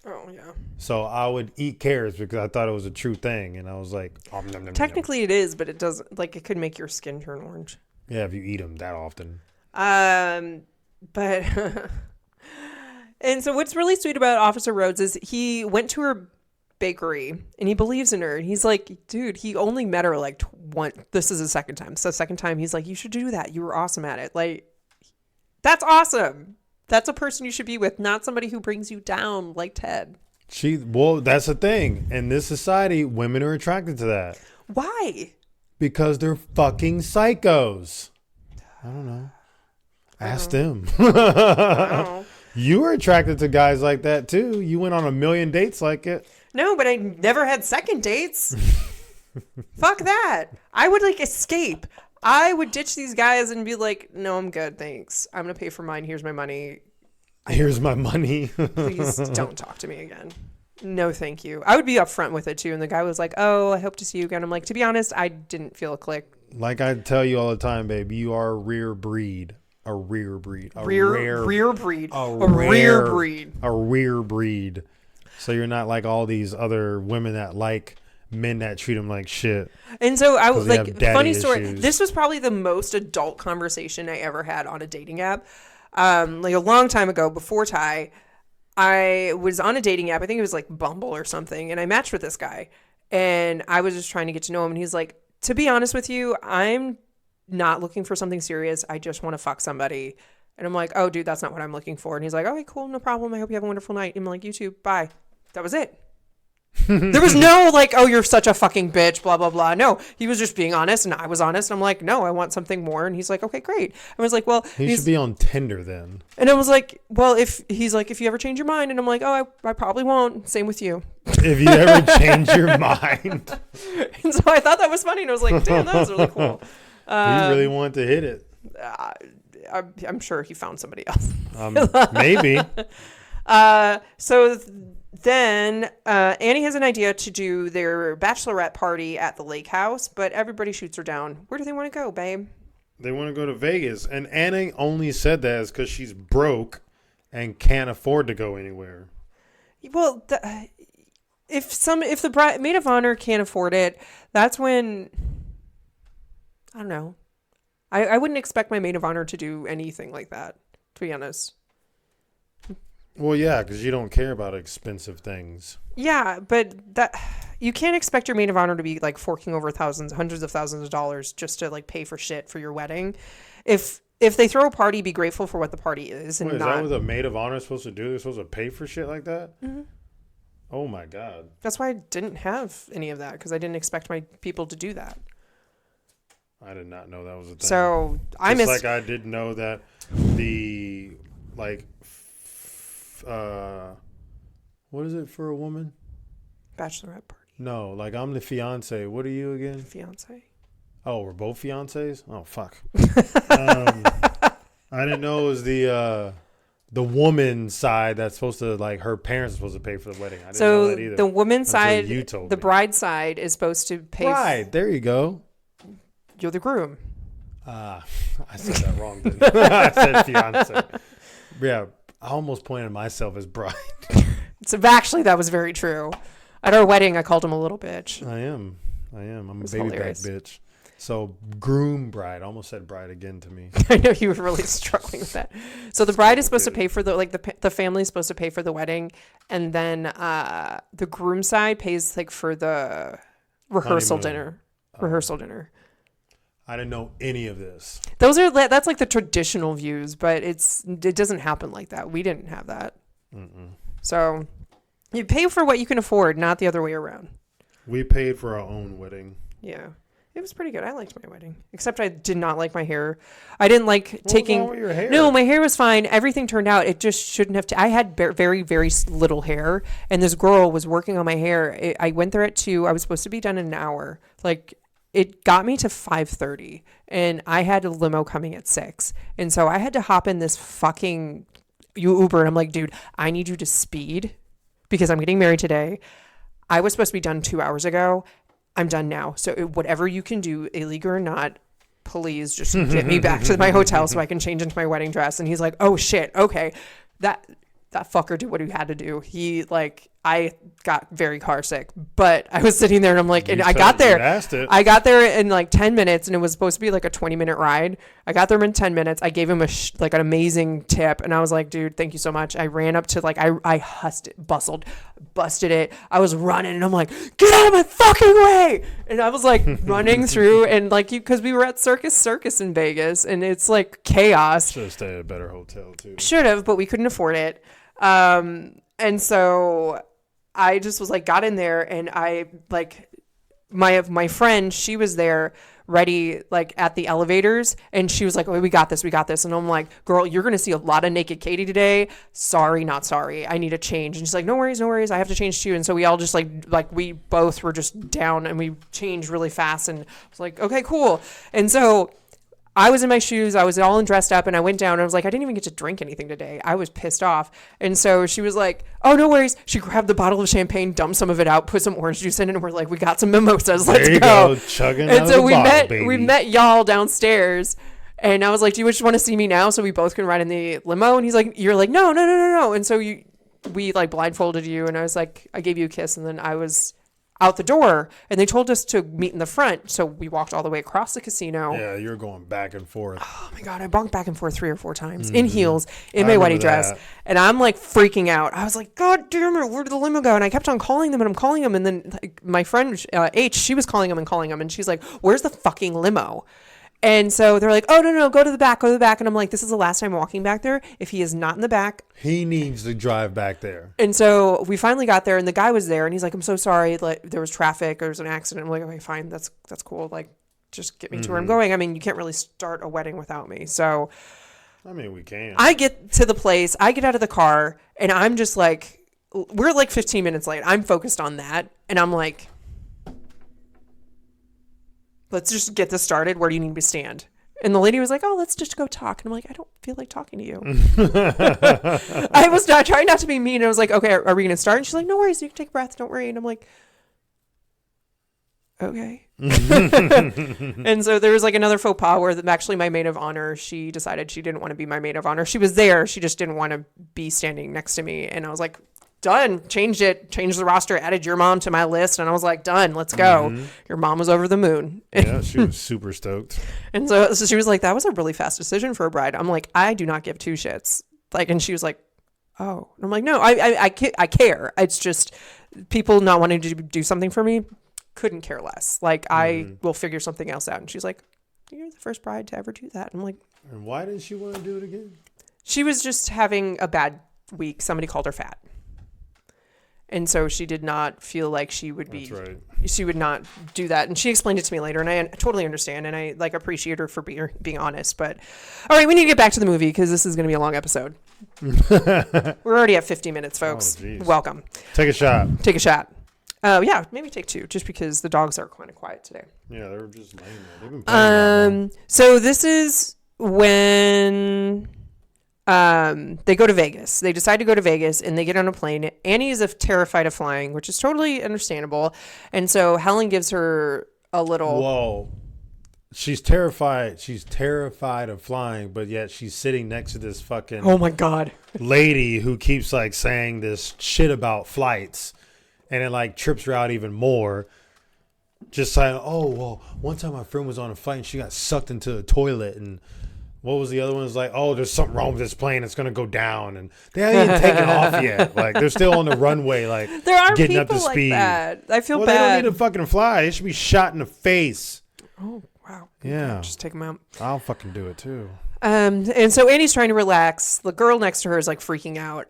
Oh, yeah. So I would eat carrots because I thought it was a true thing. And I was like, nom, nom, nom, technically nom. It is, but it doesn't, like, it could make your skin turn orange. Yeah, if you eat them that often. But, and so what's really sweet about Officer Rhodes is he went to her bakery and he believes in her. And he's like, dude, he only met her like once. This is the second time. So second time, he's like, you should do that. You were awesome at it. Like, that's awesome. That's a person you should be with, not somebody who brings you down like Ted. Well, that's the thing. In this society, women are attracted to that. Why? Because they're fucking psychos. I don't know. Ask them. I don't know. You were attracted to guys like that too. You went on 1 million dates like it. No, but I never had second dates. Fuck that. I would like escape. I would ditch these guys and be like, no, I'm good. Thanks. I'm going to pay for mine. Here's my money. Here's my money. Please don't talk to me again. No, thank you. I would be upfront with it too. And the guy was like, oh, I hope to see you again. I'm like, to be honest, I didn't feel a click. Like I tell you all the time, babe, you are a rare breed. A rare breed. A rare breed. So you're not like all these other women that like men that treat them like shit. And so I was like, funny story. Issues. This was probably the most adult conversation I ever had on a dating app. Like a long time ago, before Ty, I was on a dating app. I think it was like Bumble or something. And I matched with this guy. And I was just trying to get to know him. And he's like, to be honest with you, I'm not looking for something serious. I just want to fuck somebody. And I'm like, oh, dude, that's not what I'm looking for. And he's like, okay, cool, no problem. I hope you have a wonderful night. And I'm like, you too. Bye. That was it. There was no like, oh, you're such a fucking bitch, blah, blah, blah. No, he was just being honest and I was honest. And I'm like, no, I want something more. And he's like, okay, great. I was like, well, he should be on Tinder then. And I was like, well, if you ever change your mind. And I'm like, oh, I probably won't. Same with you. If you ever change your mind. And so I thought that was funny. And I was like, damn, that was really cool. He really wanted to hit it. I'm sure he found somebody else. Maybe. So then Annie has an idea to do their bachelorette party at the lake house, but everybody shoots her down. Where do they want to go, babe? They want to go to Vegas. And Annie only said that because she's broke and can't afford to go anywhere. Well, if the maid of honor can't afford it, that's when, I don't know. I wouldn't expect my maid of honor to do anything like that, to be honest. Well, yeah, because you don't care about expensive things. Yeah, but you can't expect your maid of honor to be like forking over hundreds of thousands of dollars just to like pay for shit for your wedding. If they throw a party, be grateful for what the party is, and Wait, not. Is that what the maid of honor is supposed to do? They're supposed to pay for shit like that? Mm-hmm. Oh my God. That's why I didn't have any of that, because I didn't expect my people to do that. I did not know that was a thing. So I missed. Like I didn't know that the like, what is it for a woman? Bachelorette party. No, like I'm the fiance. What are you again? Fiance. Oh, we're both fiancés? Oh fuck. I didn't know it was the woman's side that's supposed to, like, her parents are supposed to pay for the wedding. I didn't know that either. The woman's side, you told the me. bride side is supposed to pay. Bride, there you go. You're the groom. I said that wrong, didn't I? I said fiance. Yeah, I almost pointed myself as bride. So actually, that was very true. At our wedding, I called him a little bitch. I am. I'm a baby hilarious. back bitch. So groom bride. I almost said bride again to me. I know you were really struggling with that. So the bride is supposed to pay for the family is supposed to pay for the wedding, and then the groom side pays like for the rehearsal Honeymoon. dinner. I didn't know any of this. That's like the traditional views, but it doesn't happen like that. We didn't have that. Mm-mm. So you pay for what you can afford, not the other way around. We paid for our own wedding. Yeah. It was pretty good. I liked my wedding, except I did not like my hair. I didn't like taking. What's wrong with your hair? No, my hair was fine. Everything turned out. It just shouldn't have. I had very, very little hair, and this girl was working on my hair. I went there at 2:00. I was supposed to be done in an hour. Like, it got me to 5:30, and I had a limo coming at 6, and so I had to hop in this fucking Uber, and I'm like, dude, I need you to speed because I'm getting married today. I was supposed to be done 2 hours ago. I'm done now. So whatever you can do, illegal or not, please just get me back to my hotel so I can change into my wedding dress. And he's like, oh shit. Okay. That fucker did what he had to do. He I got very car sick, but I was sitting there and I'm like, I got there in like 10 minutes and it was supposed to be like a 20-minute ride. I got there in 10 minutes. I gave him an amazing tip. And I was like, dude, thank you so much. I ran up to I busted it. I was running and I'm like, get out of my fucking way. And I was like running through and because we were at Circus in Vegas and it's like chaos. Should have stayed at a better hotel too. Should have, but we couldn't afford it. And so I just was got in there and I my friend, she was there ready at the elevators and she was like, oh, we got this. And I'm like, girl, you're going to see a lot of naked Katie today. Sorry, not sorry. I need a change. And she's like, no worries. I have to change too. And so we all just we both were just down and we changed really fast and I was like, okay, cool. And so I was in my shoes. I was all dressed up and I went down and I was like, I didn't even get to drink anything today. I was pissed off. And so she was like, oh, no worries. She grabbed the bottle of champagne, dumped some of it out, put some orange juice in it. And we're like, we got some mimosas. Let's go. Chugging and out so of the bottle, baby. We met y'all downstairs. And I was like, do you just want to see me now so we both can ride in the limo? And he's like, you're like, no. And so we blindfolded you. And I was like, I gave you a kiss. And then I was out the door and they told us to meet in the front. So we walked all the way across the casino. Yeah, you're going back and forth. Oh my God. I bunked back and forth 3 or 4 times in heels in my wedding dress. And I'm freaking out. I was like, God damn it. Where did the limo go? And I kept on calling them and I'm calling them. And then my friend H, she was calling them. And she's like, where's the fucking limo? And so they're like, oh, no, go to the back. And I'm like, this is the last time walking back there. If he is not in the back, he needs to drive back there. And so we finally got there and the guy was there and he's like, I'm so sorry. There was traffic. There was an accident. I'm like, okay, fine. That's cool. Just get me to where I'm going. I mean, you can't really start a wedding without me. So, I mean, we can. I get to the place. I get out of the car and I'm just we're 15 minutes late. I'm focused on that. And I'm like, let's just get this started. Where do you need me to stand? And the lady was like, oh, let's just go talk. And I'm like, I don't feel like talking to you. I was not trying not to be mean. I was like, okay, are we going to start? And she's like, no worries. You can take a breath. Don't worry. And I'm like, okay. And so there was like another faux pas where actually my maid of honor, she decided she didn't want to be my maid of honor. She was there. She just didn't want to be standing next to me. And I was like, done. Changed the roster, added your mom to my list. And I was like, done, let's go. Your mom was over the moon. Yeah, she was super stoked. And so she was like, that was a really fast decision for a bride. I'm like, I do not give two shits. Like, and she was like, oh. And I'm like, no, I care. It's just people not wanting to do something for me. Couldn't care less. Like, I will figure something else out. And she's like, you're the first bride to ever do that. I'm like, and why didn't she want to do it again? She was just having a bad week. Somebody called her fat. And so she did not feel like she would be, That's right. She would not do that. And she explained it to me later, and I totally understand. And I like appreciate her for being honest. But all right, we need to get back to the movie because this is going to be a long episode. We're already at 50 minutes, folks. Oh, welcome. Take a shot. Take a shot. Yeah, maybe take two, just because the dogs are kind of quiet today. Yeah, they're just laying there. They've been playing so this is when they go to Vegas. They decide to go to Vegas, and they get on a plane. Annie is terrified of flying, which is totally understandable. And so Helen gives her a little. Whoa. She's terrified. She's terrified of flying, but yet she's sitting next to this fucking oh my god lady who keeps like saying this shit about flights, and it like trips her out even more. Just saying, oh well, one time my friend was on a flight and she got sucked into the toilet, and what was the other one? It was like, oh, there's something wrong with this plane. It's gonna go down, and they haven't even taken off yet. Like they're still on the runway, like there are getting people up to speed. Like that. I feel bad. they don't need to fucking fly. They should be shot in the face. Oh wow. Yeah. Just take them out. I'll fucking do it too. And so Annie's trying to relax. The girl next to her is like freaking out.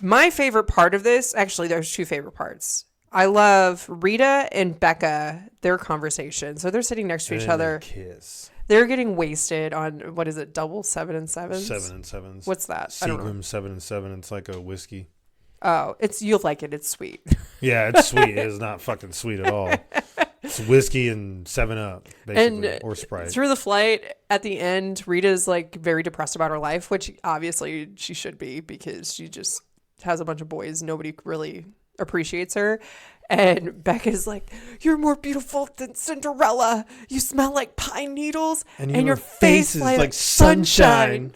My favorite part of this, actually, there's two favorite parts. I love Rita and Becca, their conversation. So they're sitting next to each other. Kiss. They're getting wasted on, what is it, double 7 and 7s? 7 and 7s. What's that? Seagram 7 and 7. It's like a whiskey. Oh, you'll like it. It's sweet. Yeah, it's sweet. It's not fucking sweet at all. It's whiskey and 7-Up, basically, and or Sprite. Through the flight, at the end, Rita's like very depressed about her life, which obviously she should be because she just has a bunch of boys. Nobody really appreciates her. And Becca's like, you're more beautiful than Cinderella. You smell like pine needles. And your face is like sunshine.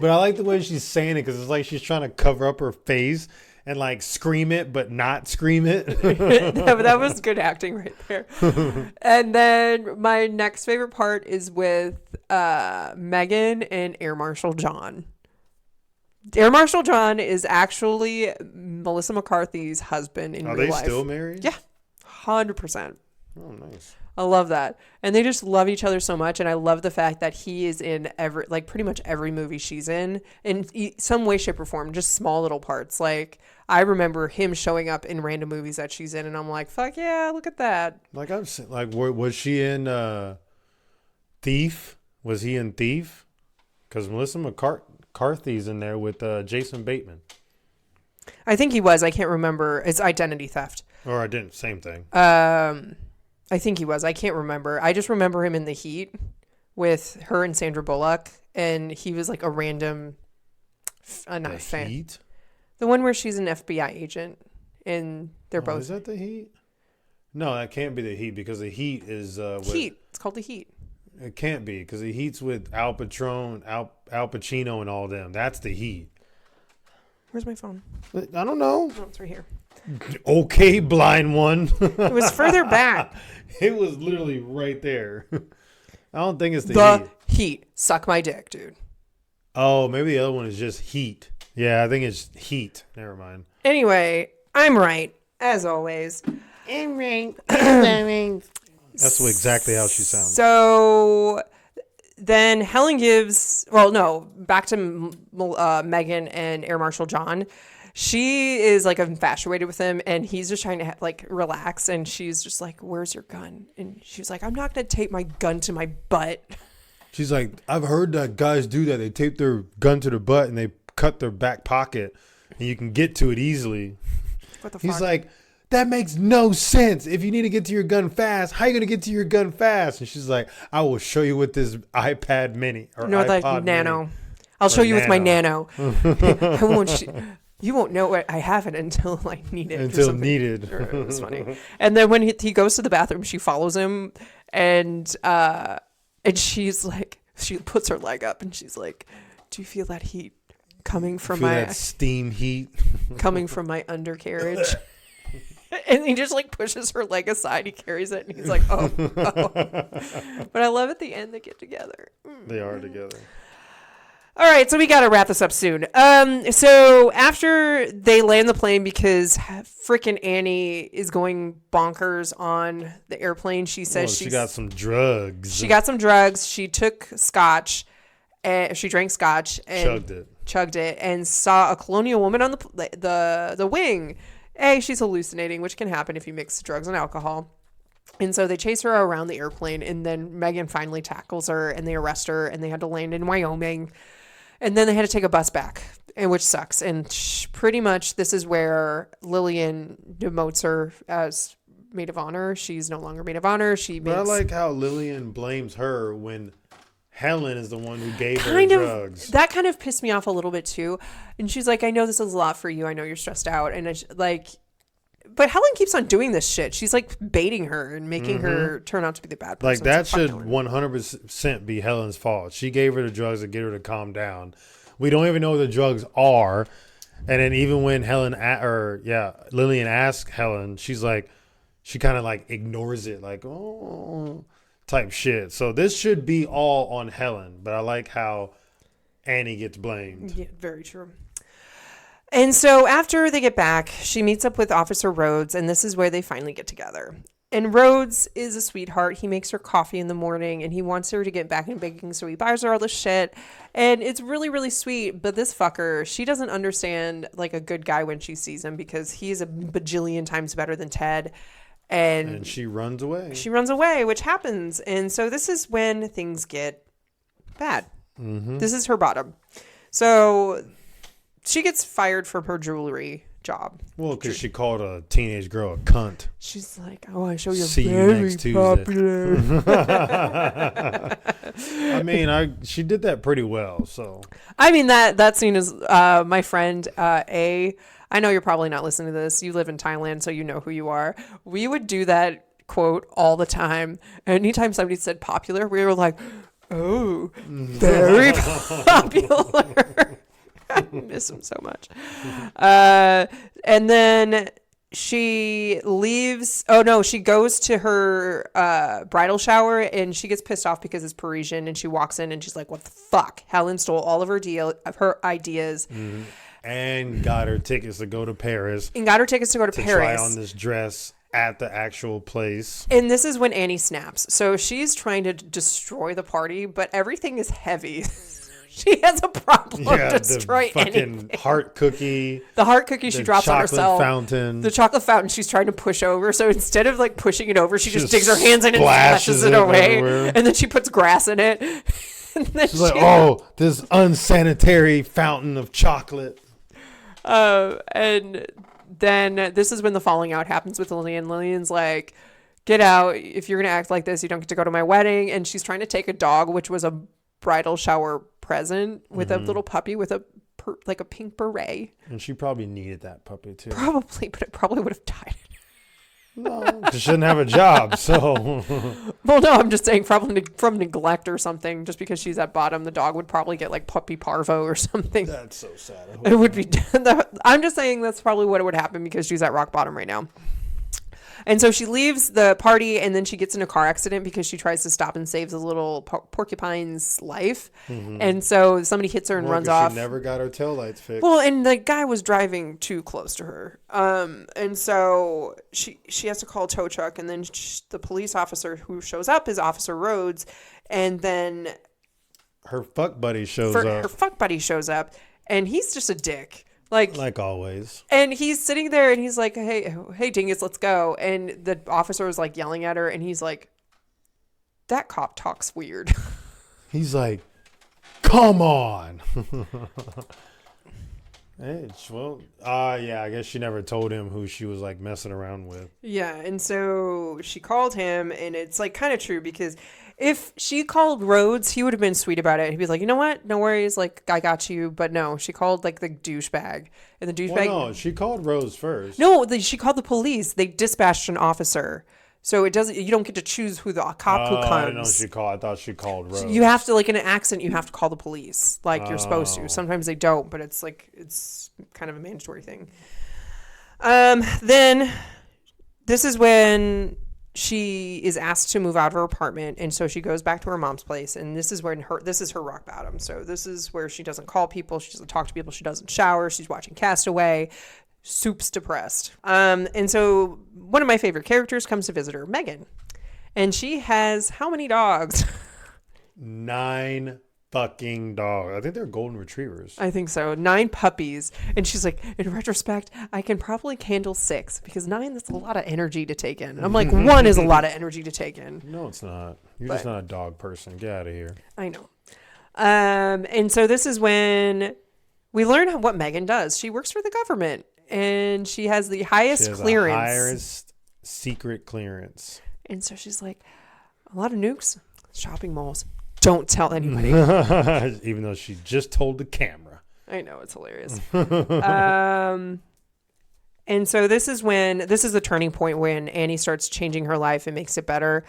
But I like the way she's saying it because it's like she's trying to cover up her face and like scream it, but not scream it. That was good acting right there. And then my next favorite part is with Megan and Air Marshal John. Air Marshal John is actually Melissa McCarthy's husband in real life. Are they still married? Yeah, 100%. Oh, nice. I love that. And they just love each other so much. And I love the fact that he is in pretty much every movie she's in some way, shape, or form, just small little parts. Like, I remember him showing up in random movies that she's in, and I'm like, fuck yeah, look at that. Like, I've seen, like, was she in Thief? Was he in Thief? Because Melissa McCarthy's in there with Jason Bateman. I think he was. I can't remember. It's Identity Theft. Or I didn't. Same thing. I think he was. I can't remember. I just remember him in The Heat with her and Sandra Bullock, and he was like a random not fan. Heat? The one where she's an FBI agent, and they're both. Is that The Heat? No, that can't be The Heat because The Heat is Heat. It's called The Heat. It can't be because The Heat's with Al Pacino, and all them. That's The Heat. Where's my phone? I don't know. Oh, it's right here. Okay, blind one. It was further back. It was literally right there. I don't think it's the Heat. Suck my dick, dude. Oh, maybe the other one is just Heat. Yeah, I think it's Heat. Never mind. Anyway, I'm right, as always. I'm right. That's exactly how she sounds. So then Helen back to Megan and Air Marshal John. She is like infatuated with him, and he's just trying to relax. And she's just like, "Where's your gun?" And she's like, "I'm not gonna tape my gun to my butt." She's like, "I've heard that guys do that. They tape their gun to their butt and they cut their back pocket, and you can get to it easily." What the fuck? He's like, "That makes no sense. If you need to get to your gun fast, how are you gonna get to your gun fast?" And she's like, "I will show you with this iPad Mini or iPod Nano. Mini. I'll show you with my Nano. I won't. You won't know what I have it until I need it. Until needed. It was funny. And then when he goes to the bathroom, she follows him, and she's like, she puts her leg up, and she's like, "Do you feel that heat coming from that steam heat coming from my undercarriage?" And he just like pushes her leg aside. He carries it, and he's like, "Oh." But I love at the end they get together. They are together. All right, so we got to wrap this up soon. So after they land the plane, because frickin' Annie is going bonkers on the airplane, she says she got some drugs. She got some drugs. She took scotch. She drank scotch and chugged it, and saw a colonial woman on the wing. She's hallucinating, which can happen if you mix drugs and alcohol. And so they chase her around the airplane, and then Megan finally tackles her, and they arrest her, and they had to land in Wyoming. And then they had to take a bus back, which sucks. And pretty much this is where Lillian demotes her as maid of honor. She's no longer maid of honor. But I like how Lillian blames her when Helen is the one who gave her drugs. That kind of pissed me off a little bit too. And she's like, I know this is a lot for you. I know you're stressed out. And it's like, but Helen keeps on doing this shit. She's like baiting her and making her turn out to be the bad person. Like that should 100% be Helen's fault. She gave her the drugs to get her to calm down. We don't even know what the drugs are. And then even when Lillian asks Helen, she's like, she kind of like ignores it, like, oh, type shit. So this should be all on Helen. But I like how Annie gets blamed. Yeah, very true. And so after they get back, she meets up with Officer Rhodes, and this is where they finally get together. And Rhodes is a sweetheart. He makes her coffee in the morning, and he wants her to get back in baking, so he buys her all this shit. And it's really, really sweet. But this fucker, she doesn't understand like a good guy when she sees him, because he's a bajillion times better than Ted. And she runs away. She runs away, which happens. And so this is when things get bad. Mm-hmm. This is her bottom. So she gets fired from her jewelry job. Well, because she called a teenage girl a cunt. She's like, "Oh, I show you See very you next popular." I mean, she did that pretty well. So I mean that scene is my friend A. I know you're probably not listening to this. You live in Thailand, so you know who you are. We would do that quote all the time. Anytime somebody said popular, we were like, "Oh, very popular." I miss him so much. And then she leaves. Oh no, she goes to her bridal shower, and she gets pissed off because it's Parisian, and she walks in and she's like, "What the fuck? Helen stole all of her ideas." Mm-hmm. And got her tickets to go to Paris. To try on this dress at the actual place. And this is when Annie snaps. So she's trying to destroy the party, but everything is heavy. She has a problem destroy the fucking anything. Heart cookie. The heart cookie she drops on herself. The chocolate fountain she's trying to push over. So instead of like pushing it over, she just digs her hands in and splashes it away. Everywhere. And then she puts grass in it. And then she's like, "Oh, this unsanitary fountain of chocolate." And then this is when the falling out happens with Lillian. Lillian's like, "Get out. If you're going to act like this, you don't get to go to my wedding." And she's trying to take a dog, which was a bridal shower present, with a little puppy with a pink beret. And she probably needed that puppy too. Probably, but it probably would have died. No, she shouldn't have a job, so. Well, no, I'm just saying probably from neglect or something. Just because she's at bottom, the dog would probably get like puppy parvo or something. That's so sad. It would be. I'm just saying that's probably what it would happen, because she's at rock bottom right now. And so she leaves the party, and then she gets in a car accident because she tries to stop and save the little porcupine's life. Mm-hmm. And so somebody hits her and runs off. She never got her taillights fixed. Well, and the guy was driving too close to her. And so she has to call a tow truck, and then the police officer who shows up is Officer Rhodes, and then her fuck buddy shows up. Her fuck buddy shows up, and he's just a dick. Like always. And he's sitting there, and he's like, hey, dingus, let's go. And the officer was like yelling at her, and he's like, that cop talks weird. He's like, come on. I guess she never told him who she was like messing around with. Yeah, and so she called him, and it's like kind of true, because If she called Rhodes, he would have been sweet about it. He'd be like, you know what? No worries. Like, I got you. But no, she called like the douchebag. And the douchebag. Well, no, she called Rose first. No, she called the police. They dispatched an officer. So it doesn't. You don't get to choose who the cop who comes. I didn't know she called. I thought she called Rose. You have to, like in an accident, you have to call the police. Like you're supposed to. Sometimes they don't, but it's like it's kind of a mandatory thing. Then this is when she is asked to move out of her apartment, and so she goes back to her mom's place, and this is her rock bottom. So this is where she doesn't call people, she doesn't talk to people, she doesn't shower, she's watching Castaway. Soup's depressed. And so one of my favorite characters comes to visit her, Megan, and she has how many dogs? 9 fucking dogs. I think they're golden retrievers. I think so. 9 puppies. And she's like, in retrospect, I can probably handle 6 because 9, that's a lot of energy to take in. And I'm like, 1 is a lot of energy to take in. No, it's not. You're just not a dog person. Get out of here. I know. And so this is when we learn what Megan does. She works for the government and she has the highest clearance. Highest secret clearance. And so she's like, a lot of nukes, shopping malls. Don't tell anybody. Even though she just told the camera. I know, it's hilarious. And so this is the turning point when Annie starts changing her life and makes it better.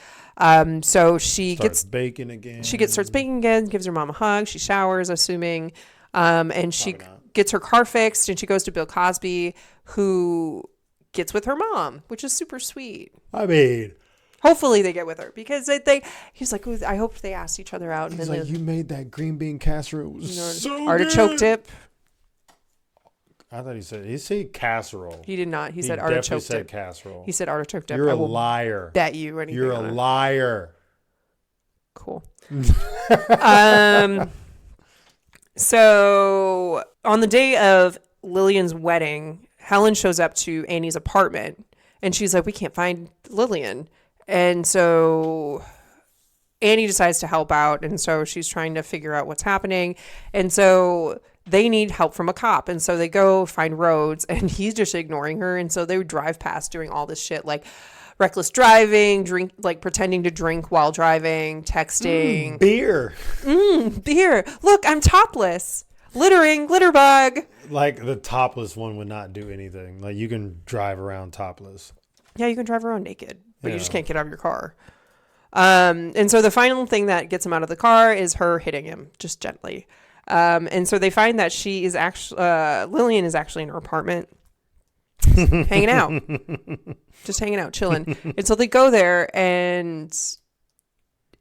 So she starts baking again. Starts baking again, gives her mom a hug. She showers, assuming. And she gets her car fixed, and she goes to Bill Cosby, who gets with her mom, which is super sweet. I mean, hopefully they get with her because he's like, I hope they asked each other out. He's like, you made that green bean casserole. It was so artichoke good. Dip. I thought he said casserole. He did not. He said artichoke said dip. casserole. He said artichoke dip. You're a liar. Bet you anything. You're a liar. Cool. So on the day of Lillian's wedding, Helen shows up to Annie's apartment and she's like, we can't find Lillian. And so Annie decides to help out. And so she's trying to figure out what's happening. And so they need help from a cop. And so they go find Rhodes and he's just ignoring her. And so they would drive past doing all this shit like reckless driving, pretending to drink while driving, texting. Beer. Beer. Look, I'm topless. Littering, litter bug. Like the topless one would not do anything. Like you can drive around topless. Yeah, you can drive around naked, but you just can't get out of your car. And so the final thing that gets him out of the car is her hitting him just gently. And so they find that she is actually, Lillian is actually in her apartment hanging out, just hanging out, chilling. And so they go there and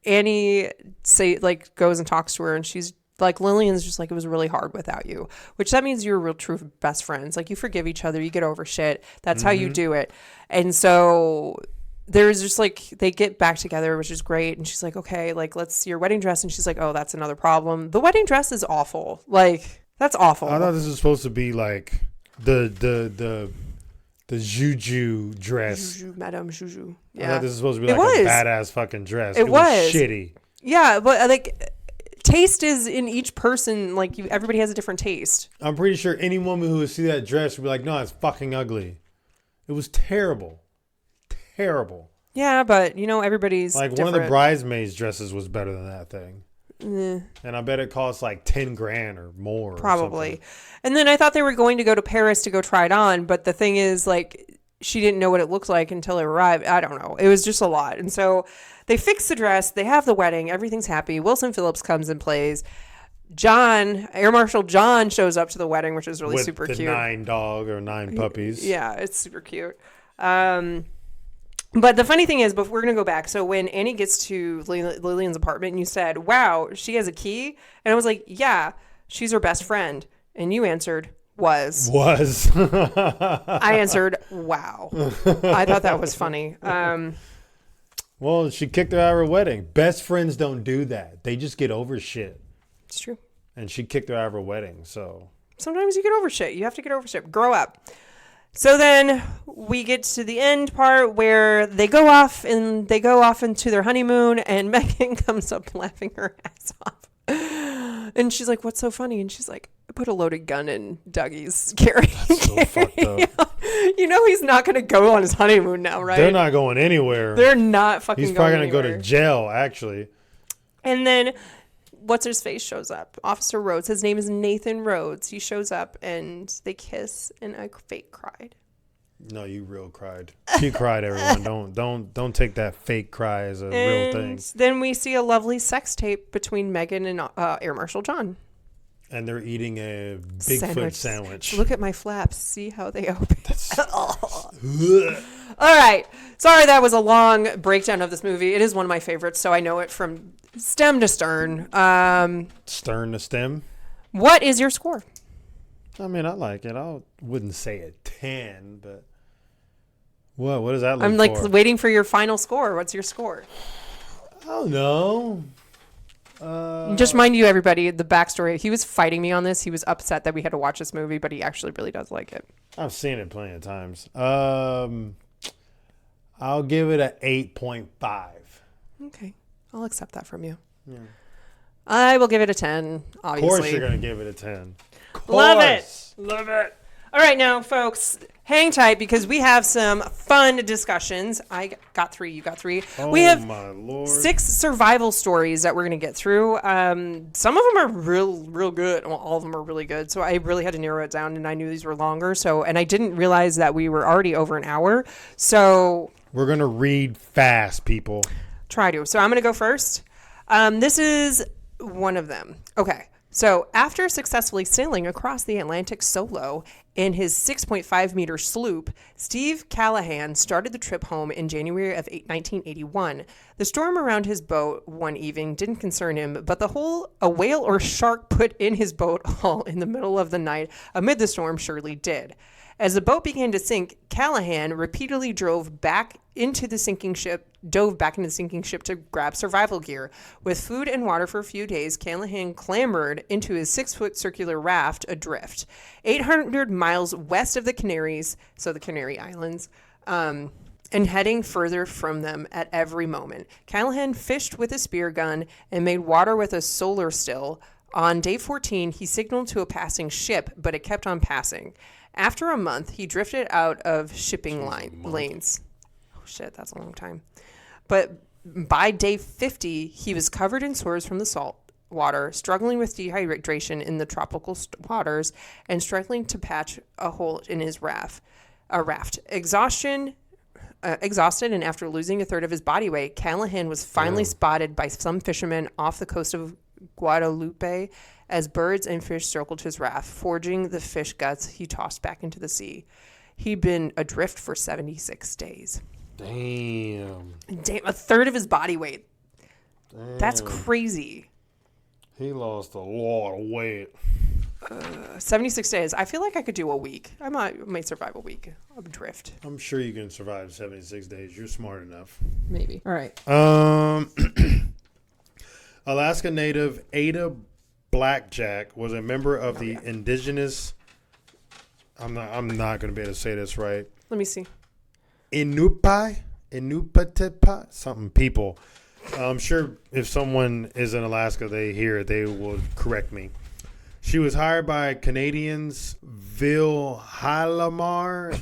Annie goes and talks to her and she's like, Lillian's just like, it was really hard without you, which that means you're real true best friends. Like you forgive each other, you get over shit. That's how you do it. And so there's just like, they get back together, which is great. And she's like, okay, like let's see your wedding dress. And she's like, oh, that's another problem. The wedding dress is awful. Like that's awful. I thought this was supposed to be like the Juju dress. Juju, Madame Juju. Yeah. I thought this was supposed to be like a badass fucking dress. It was shitty. Yeah, but like taste is in each person. Like everybody has a different taste. I'm pretty sure any woman who would see that dress would be like, no, it's fucking ugly. It was terrible. Terrible. Yeah, but everybody's like different. One of the bridesmaids dresses was better than that thing. And I bet it costs like 10 grand or more. Probably. And then I thought they were going to go to Paris to go try it on. But the thing is, like, she didn't know what it looked like until it arrived. I don't know. It was just a lot. And so they fix the dress. They have the wedding. Everything's happy. Wilson Phillips comes and plays. Air Marshal John shows up to the wedding, which is really with super the cute. 9 dog or 9 puppies. Yeah, it's super cute. But the funny thing is, but we're going to go back. So when Annie gets to Lillian's apartment and you said, wow, she has a key. And I was like, yeah, she's her best friend. And you answered, was. I answered, wow. I thought that was funny. Well, she kicked her out of her wedding. Best friends don't do that. They just get over shit. It's true. And she kicked her out of her wedding. So sometimes you get over shit. You have to get over shit. Grow up. So then we get to the end part where they go off into their honeymoon and Megan comes up laughing her ass off. And she's like, what's so funny? And she's like, I put a loaded gun in Dougie's carrying. That's so fucked up. He's not going to go on his honeymoon now, right? They're not going anywhere. They're not fucking going anywhere. He's probably going to go to jail, actually. And then what's his face shows up. Officer Rhodes. His name is Nathan Rhodes. He shows up and they kiss, and I fake cried. No, you real cried. She cried, everyone. Don't take that fake cry as a real thing. Then we see a lovely sex tape between Megan and Air Marshal John. And they're eating a Bigfoot sandwich. Look at my flaps. See how they open. All right. Sorry that was a long breakdown of this movie. It is one of my favorites, so I know it from stem to stern. Stern to stem? What is your score? I mean, I like it. I wouldn't say a 10, but what does that look for? I'm waiting for your final score. What's your score? I don't know. Just mind you, everybody, the backstory. He was fighting me on this. He was upset that we had to watch this movie, but he actually really does like it. I've seen it plenty of times. I'll give it an 8.5. Okay. I'll accept that from you. Yeah. I will give it a 10, obviously. Of course you're going to give it a 10. Love it. Love it. All right, now, folks, hang tight because we have some fun discussions. I got 3. You got 3. Oh, we have my Lord. 6 survival stories that we're going to get through. Some of them are real good. Well, all of them are really good. So I really had to narrow it down, and I knew these were longer. And I didn't realize that we were already over an hour. So we're going to read fast, people. Try to. So I'm going to go first. This is one of them. Okay. So after successfully sailing across the Atlantic solo in his 6.5 meter sloop, Steve Callahan started the trip home in January of 1981. The storm around his boat one evening didn't concern him, but the hole a whale or shark put in his boat hull in the middle of the night amid the storm surely did. As the boat began to sink, Callahan repeatedly dove back into the sinking ship to grab survival gear. With food and water for a few days, Callahan clambered into his 6-foot circular raft adrift, 800 miles west of the Canaries, so the Canary Islands, and heading further from them at every moment. Callahan fished with a spear gun and made water with a solar still. On day 14, he signaled to a passing ship, but it kept on passing. After a month, he drifted out of shipping lanes. Oh, shit, that's a long time. But by day 50, he was covered in sores from the salt water, struggling with dehydration in the tropical waters, and struggling to patch a hole in his raft. Exhausted, and after losing a third of his body weight, Callahan was finally spotted by some fishermen off the coast of Guadalupe as birds and fish circled his raft, forging the fish guts he tossed back into the sea. He'd been adrift for 76 days. Damn, a third of his body weight. Damn. That's crazy. He lost a lot of weight. 76 days. I feel like I could do a week. I might survive a week of drift. I'm sure you can survive 76 days. You're smart enough. Maybe. All right. Alaska native Ada Blackjack was a member of the indigenous. I'm not going to be able to say this right. Let me see. Inupiat, something people. I'm sure if someone is in Alaska, they hear it, they will correct me. She was hired by Canadians Vilhelmar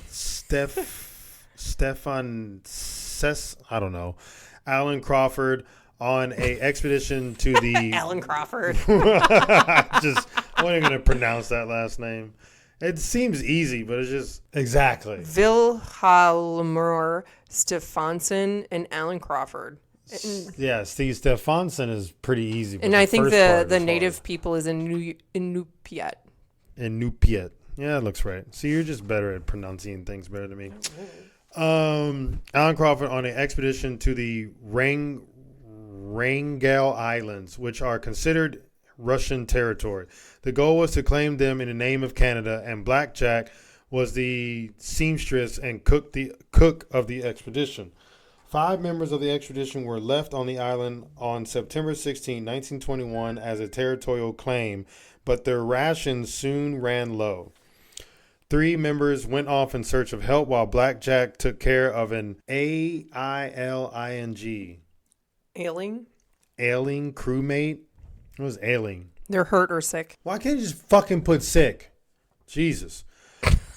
Stefan I don't know, Alan Crawford on a expedition to the Alan Crawford. I wasn't going to pronounce that last name. It seems easy, but it's just exactly. Vilhelmur Stefansson and Alan Crawford. Yeah, Steve Stefansson is pretty easy. And I think the native people is Inupiat. Inupiat. Yeah, it looks right. So you're just better at pronouncing things better than me. Alan Crawford on an expedition to the Wrangell Islands, which are considered Russian territory. The goal was to claim them in the name of Canada, and Blackjack was the seamstress and cook of the expedition. 5 members of the expedition were left on the island on September 16, 1921 as a territorial claim, but their rations soon ran low. 3 members went off in search of help while Blackjack took care of an ailing crewmate. What was ailing? They're hurt or sick. Why can't you just fucking put sick? Jesus.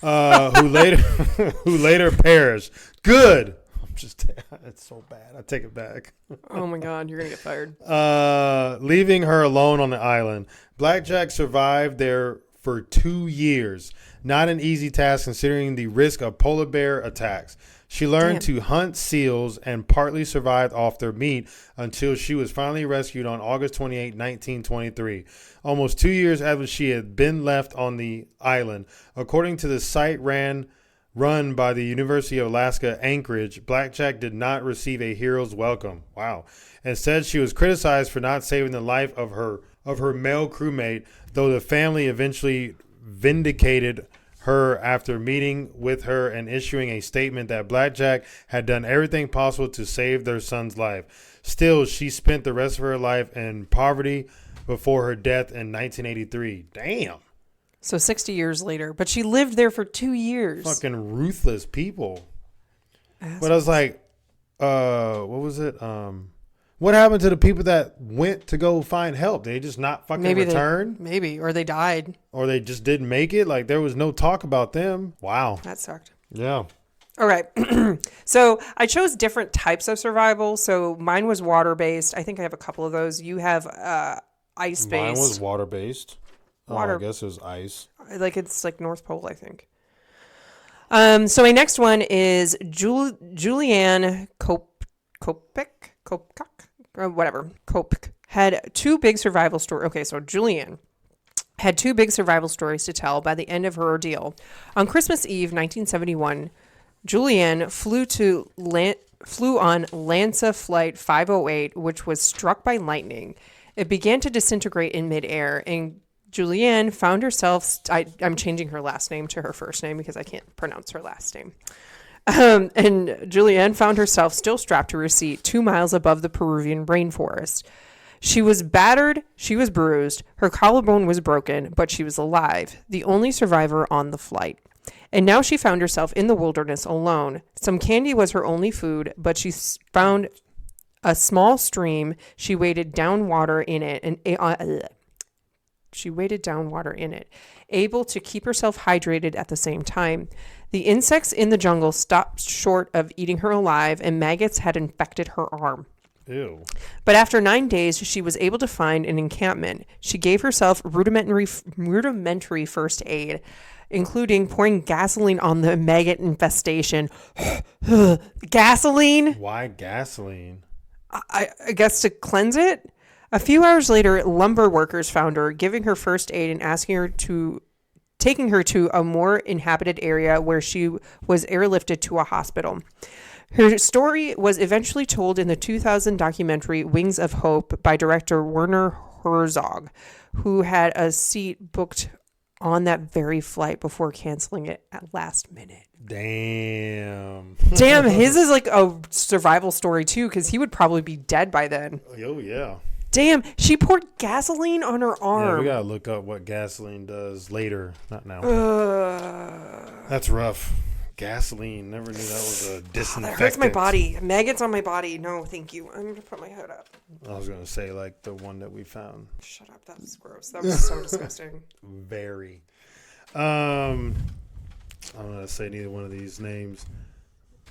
Who later perished. Good. It's so bad. I take it back. Oh my God, you're gonna get fired. Leaving her alone on the island. Blackjack survived there for 2 years. Not an easy task considering the risk of polar bear attacks. She learned to hunt seals and partly survived off their meat until she was finally rescued on August 28, 1923, almost 2 years after she had been left on the island. According to the site run by the University of Alaska Anchorage, Blackjack did not receive a hero's welcome. Wow. Instead, she was criticized for not saving the life of her male crewmate, though the family eventually vindicated her after meeting with her and issuing a statement that Blackjack had done everything possible to save their son's life. Still, she spent the rest of her life in poverty before her death in 1983. Damn. So 60 years later, but she lived there for 2 years. Fucking ruthless people. Assholes. But I was like, what was it? What happened to the people that went to go find help? They just not fucking return? Or they died. Or they just didn't make it? Like, there was no talk about them. Wow. That sucked. Yeah. All right. So I chose different types of survival. So mine was water-based. I think I have a couple of those. You have ice-based. Mine was water-based. Water. I guess it was ice. Like it's like North Pole, I think. So my next one is Julianne Kopek, or whatever. Kopek had two big survival stories. Okay, so Julianne had two big survival stories to tell by the end of her ordeal. On Christmas Eve, 1971, Julianne flew on Lanza Flight 508, which was struck by lightning. It began to disintegrate in midair, and Julianne found herself... I'm changing her last name to her first name because I can't pronounce her last name. And Julianne found herself still strapped to her seat 2 miles above the Peruvian rainforest. She was battered, she was bruised, her collarbone was broken, but she was alive, the only survivor on the flight. And now she found herself in the wilderness alone. Some candy was her only food, but she found a small stream. She waded down water in it, able to keep herself hydrated at the same time. The insects in the jungle stopped short of eating her alive, and maggots had infected her arm. Ew. But after 9 days, she was able to find an encampment. She gave herself rudimentary first aid, including pouring gasoline on the maggot infestation. Gasoline? Why gasoline? I guess to cleanse it? A few hours later, lumber workers found her, giving her first aid and taking her to a more inhabited area where she was airlifted to a hospital. Her story was eventually told in the 2000 documentary Wings of Hope by director Werner Herzog, who had a seat booked on that very flight before canceling it at last minute. Damn, his is like a survival story too, because he would probably be dead by then. Oh, yeah. Damn, she poured gasoline on her arm. Yeah, we gotta look up what gasoline does later, not now. That's rough. Gasoline, never knew that was a disinfectant. That hurts my body. Maggots on my body. No, thank you. I'm gonna put my hood up. I was gonna say like the one that we found. Shut up. That was gross. That was so disgusting. Very. I'm gonna say neither one of these names.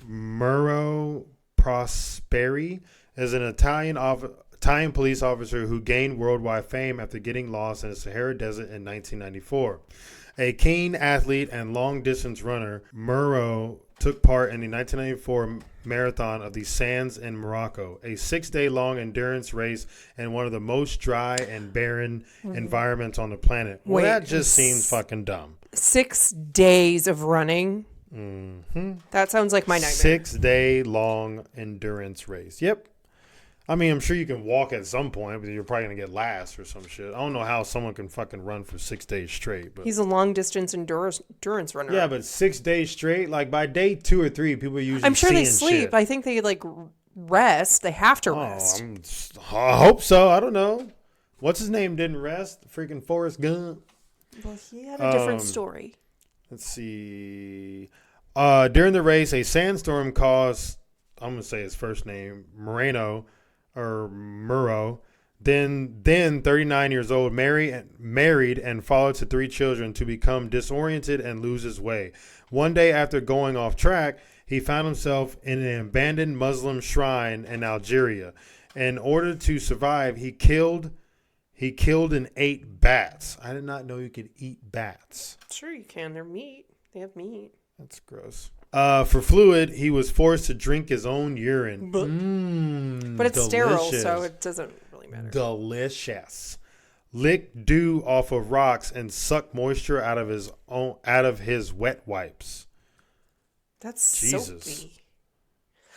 Muro Prosperi is an Italian police officer who gained worldwide fame after getting lost in the Sahara Desert in 1994. A keen athlete and long-distance runner, Muro took part in the 1994 Marathon of the Sands in Morocco, a 6-day-long endurance race in one of the most dry and barren environments on the planet. Well, that just seems fucking dumb. 6 days of running? Mm-hmm. That sounds like my nightmare. 6-day-long endurance race. Yep. I mean, I'm sure you can walk at some point, but you're probably going to get last or some shit. I don't know how someone can fucking run for 6 days straight. But he's a long-distance endurance runner. Yeah, but 6 days straight, like by day 2 or 3, people are usually I'm sure they sleep. Shit. I think they, like, rest. They have to rest. I hope so. I don't know. What's his name didn't rest? Freaking Forrest Gump. Well, he had a different story. Let's see. During the race, a sandstorm caused, I'm going to say his first name, Muro, then 39 years old, married and fathered to 3 children, to become disoriented and lose his way. One day after going off track, he found himself in an abandoned Muslim shrine in Algeria. In order to survive, he killed and ate bats. I did not know you could eat bats. Sure you can. They're meat. They have meat. That's gross. For fluid, he was forced to drink his own urine. But it's sterile, so it doesn't really matter. Delicious. Lick dew off of rocks and suck moisture out of his wet wipes. That's Jesus. soapy.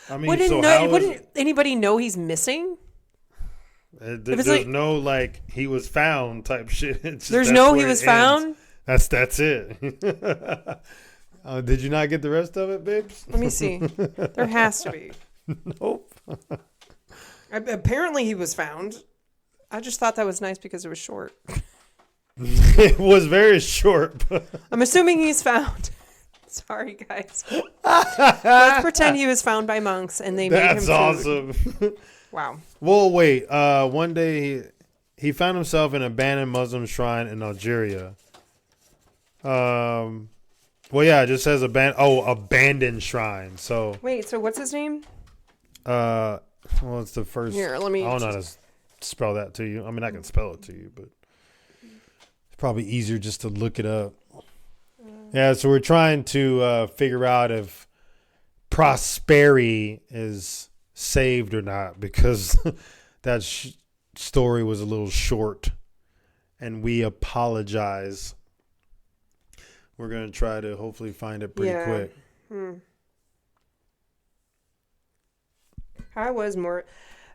I mean, wouldn't anybody know he's missing? There's no like he was found type shit. There's no he was found. That's it. Did you not get the rest of it, babes? Let me see. There has to be. Nope. Apparently he was found. I just thought that was nice because it was short. It was very short. I'm assuming he's found. Sorry, guys. Let's pretend he was found by monks and they made him food. That's awesome. Wow. Well, wait. One day he found himself in an abandoned Muslim shrine in Algeria. Well, yeah, it just says abandoned shrine. So wait. So what's his name? Well, it's the first. Here, let me. I don't know how to spell that to you. I mean, I can spell it to you, but it's probably easier just to look it up. Yeah, so we're trying to figure out if Prosperi is saved or not because that story was a little short, and we apologize. We're going to try to hopefully find it pretty quick. I was more...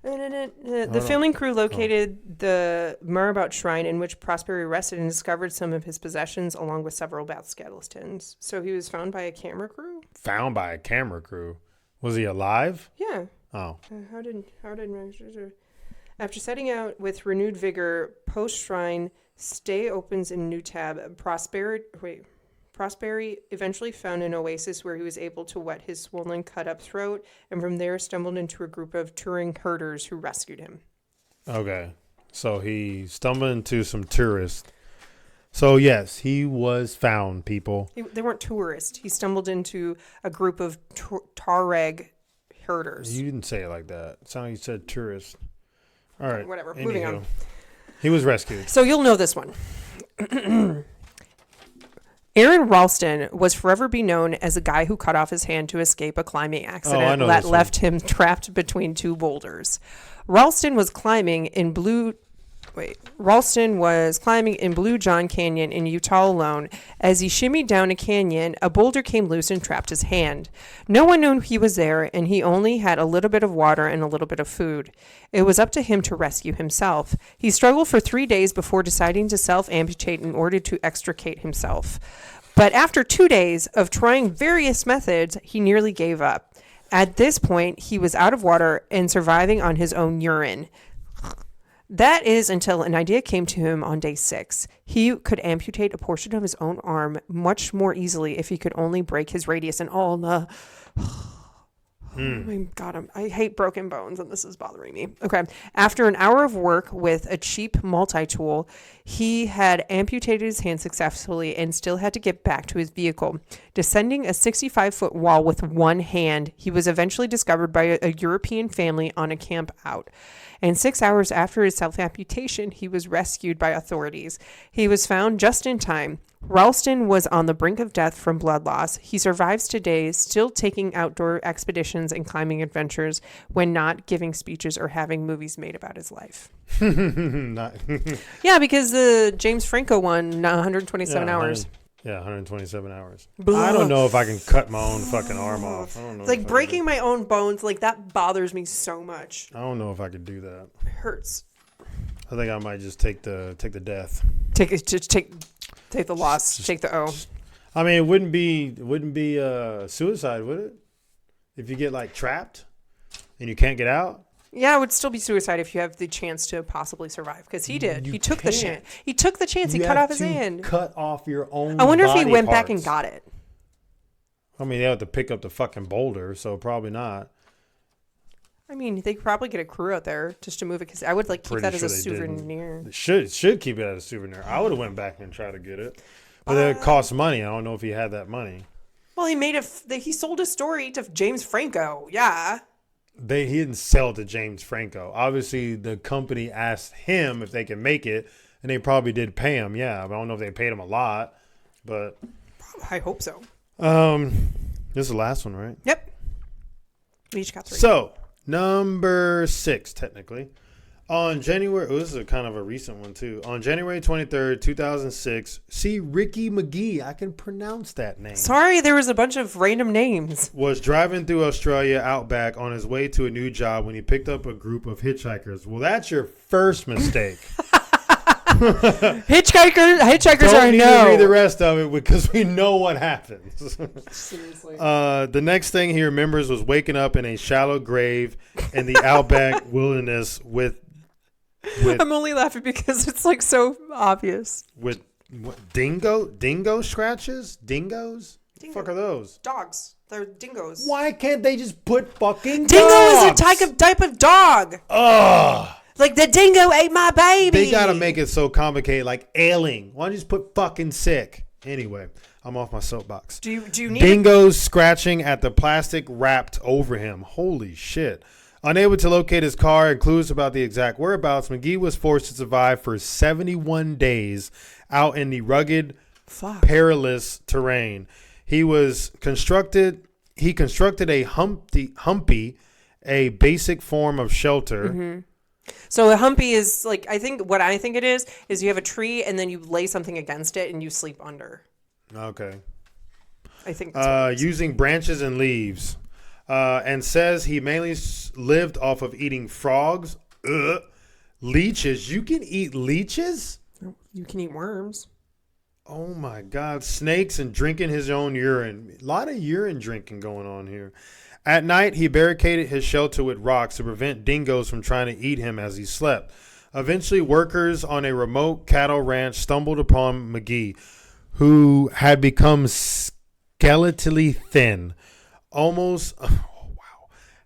The filming crew located the Marabout shrine in which Prosperi rested and discovered some of his possessions along with several bat skeletons. So he was found by a camera crew? Found by a camera crew? Was he alive? Yeah. Oh. After setting out with renewed vigor, post-shrine, stay opens in new tab. Prosperi eventually found an oasis where he was able to wet his swollen, cut-up throat, and from there stumbled into a group of touring herders who rescued him. Okay. So he stumbled into some tourists. So, yes, he was found, people. They weren't tourists. He stumbled into a group of Tuareg herders. You didn't say it like that. It sounded like you said tourists. All right. Whatever. Moving on. He was rescued. So you'll know this one. Aaron Ralston was forever be known as the guy who cut off his hand to escape a climbing accident that left him trapped between two boulders. Ralston was climbing in Blue John Canyon in Utah alone. As he shimmied down a canyon, a boulder came loose and trapped his hand. No one knew he was there, and he only had a little bit of water and a little bit of food. It was up to him to rescue himself. He struggled for 3 days before deciding to self-amputate in order to extricate himself. But after 2 days of trying various methods, he nearly gave up. At this point, he was out of water and surviving on his own urine. That is until an idea came to him on day 6. He could amputate a portion of his own arm much more easily if he could only break his radius and all the... Oh my God, I hate broken bones and this is bothering me. Okay. After an hour of work with a cheap multi-tool, he had amputated his hand successfully and still had to get back to his vehicle. Descending a 65-foot wall with one hand, he was eventually discovered by a European family on a camp out. And 6 hours after his self-amputation, he was rescued by authorities. He was found just in time. Ralston was on the brink of death from blood loss. He survives today, still taking outdoor expeditions and climbing adventures when not giving speeches or having movies made about his life. Yeah, because the James Franco one, 127 hours. Yeah, 127 hours. Blah. I don't know if I can cut my own fucking arm off. I don't know. Like breaking my own bones, like that bothers me so much. I don't know if I could do that. It hurts. I think I might just take the death. Take the loss. Take the O. I mean, it wouldn't be suicide, would it? If you get like trapped and you can't get out. Yeah, it would still be suicide if you have the chance to possibly survive. Because he did. He took the chance. He took the chance. He cut off his hand. Cut off your own. I wonder if he went parts. back and got it. I mean, they have to pick up the fucking boulder, so probably not. I mean, they could probably get a crew out there just to move it. Because I would like keep that as a souvenir. They should keep it as a souvenir. I would have went back and tried to get it, but it costs money. I don't know if he had that money. Well, he sold a story to James Franco. Yeah. He didn't sell it to James Franco. Obviously, the company asked him if they can make it, and they probably did pay him. Yeah, but I don't know if they paid him a lot, but I hope so. this is the last one, right? Yep. We each got 3. So, number 6, technically. On January, this is a kind of a recent one, too. On January 23rd, 2006, see Ricky McGee. I can pronounce that name. Sorry, there was a bunch of random names. Was driving through Australia outback on his way to a new job when he picked up a group of hitchhikers. Well, that's your first mistake. Hitchhikers Don't are need no. to read the rest of it because we know what happens. Seriously. The next thing he remembers was waking up in a shallow grave in the outback wilderness with I'm only laughing because it's like so obvious. With what, dingo scratches? Dingoes? The fuck are those? Dogs. They're dingoes. Why can't they just put fucking Dingo dogs? is a type of dog. Ugh. Like the dingo ate my baby. They gotta make it so complicated, like ailing. Why don't you just put fucking sick? Anyway, I'm off my soapbox. Do you need Dingoes scratching at the plastic wrapped over him. Holy shit. Unable to locate his car and clues about the exact whereabouts, McGee was forced to survive for 71 days out in the rugged, perilous terrain. He constructed a humpy, a basic form of shelter. Mm-hmm. So a humpy is like, what I think it is you have a tree and then you lay something against it and you sleep under. Okay. I think that's using branches and leaves. And says he mainly lived off of eating frogs, leeches. You can eat leeches? You can eat worms. Oh my God. Snakes and drinking his own urine. A lot of urine drinking going on here. At night, he barricaded his shelter with rocks to prevent dingoes from trying to eat him as he slept. Eventually, workers on a remote cattle ranch stumbled upon McGee, who had become skeletally thin.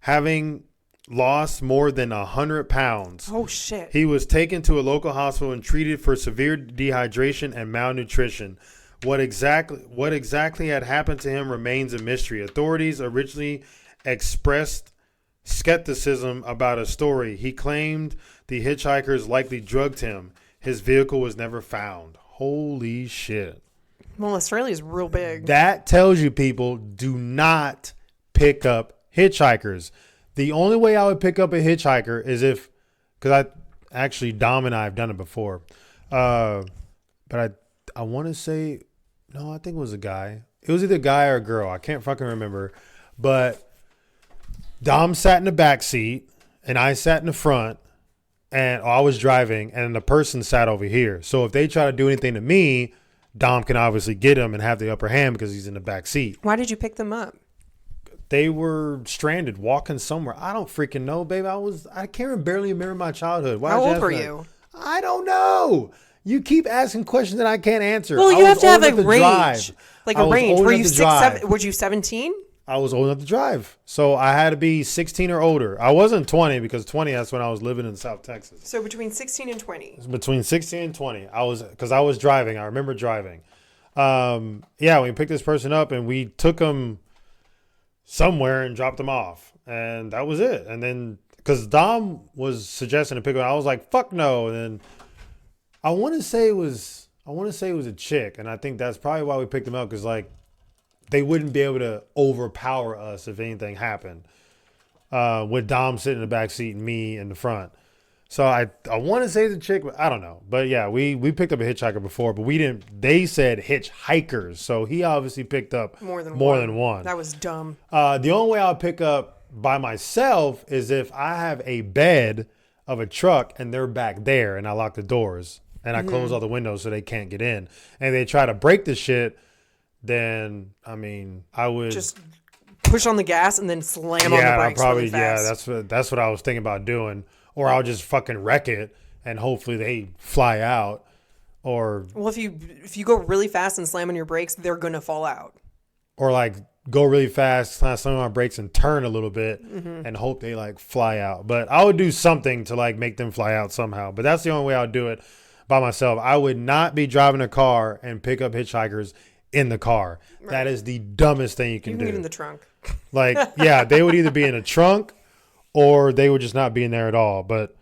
Having lost more than 100 pounds. Oh, shit. He was taken to a local hospital and treated for severe dehydration and malnutrition. What exactly had happened to him remains a mystery. Authorities originally expressed skepticism about a story. He claimed the hitchhikers likely drugged him. His vehicle was never found. Holy shit. Well, Australia's real big. That tells you, people, do not pick up hitchhikers. The only way I would pick up a hitchhiker is because Dom and I have done it before. But I want to say, no, I think it was a guy. It was either a guy or a girl. I can't fucking remember. But Dom sat in the back seat and I sat in the front and I was driving and the person sat over here. So if they try to do anything to me, Dom can obviously get him and have the upper hand because he's in the back seat. Why did you pick them up? They were stranded, walking somewhere. I don't freaking know, babe. I can't barely remember my childhood. How old were you? I don't know. You keep asking questions that I can't answer. Well, you have to have a range. Drive. Like a range. Were you 7? Were you 17? I was old enough to drive. So I had to be 16 or older. I wasn't 20 because 20, that's when I was living in South Texas. So between 16 and 20. Between 16 and 20. Because I was driving. I remember driving. We picked this person up and we took him somewhere and dropped him off. And that was it. And then, because Dom was suggesting to pick him up, I was like, fuck no. And then I want to say it was a chick. And I think that's probably why we picked him up. Because, like, they wouldn't be able to overpower us if anything happened. With Dom sitting in the back seat and me in the front. So I want to say the chick, but I don't know. But yeah, we picked up a hitchhiker before, but we didn't. They said hitchhikers, so he obviously picked up more than one. That was dumb. The only way I'll pick up by myself is if I have a bed of a truck and they're back there, and I lock the doors and I close all the windows so they can't get in, and they try to break the shit. Then I would just push on the gas and then slam on the brakes. Really fast. That's what I was thinking about doing. Or I'll just fucking wreck it and hopefully they fly out. Or if you go really fast and slam on your brakes, they're gonna fall out. Or like go really fast, slam on my brakes and turn a little bit and hope they like fly out. But I would do something to like make them fly out somehow. But that's the only way I would do it by myself. I would not be driving a car and pick up hitchhikers in the car. Right. That is the dumbest thing you can do. Even in the trunk. Like, yeah, they would either be in a trunk or they would just not be in there at all. But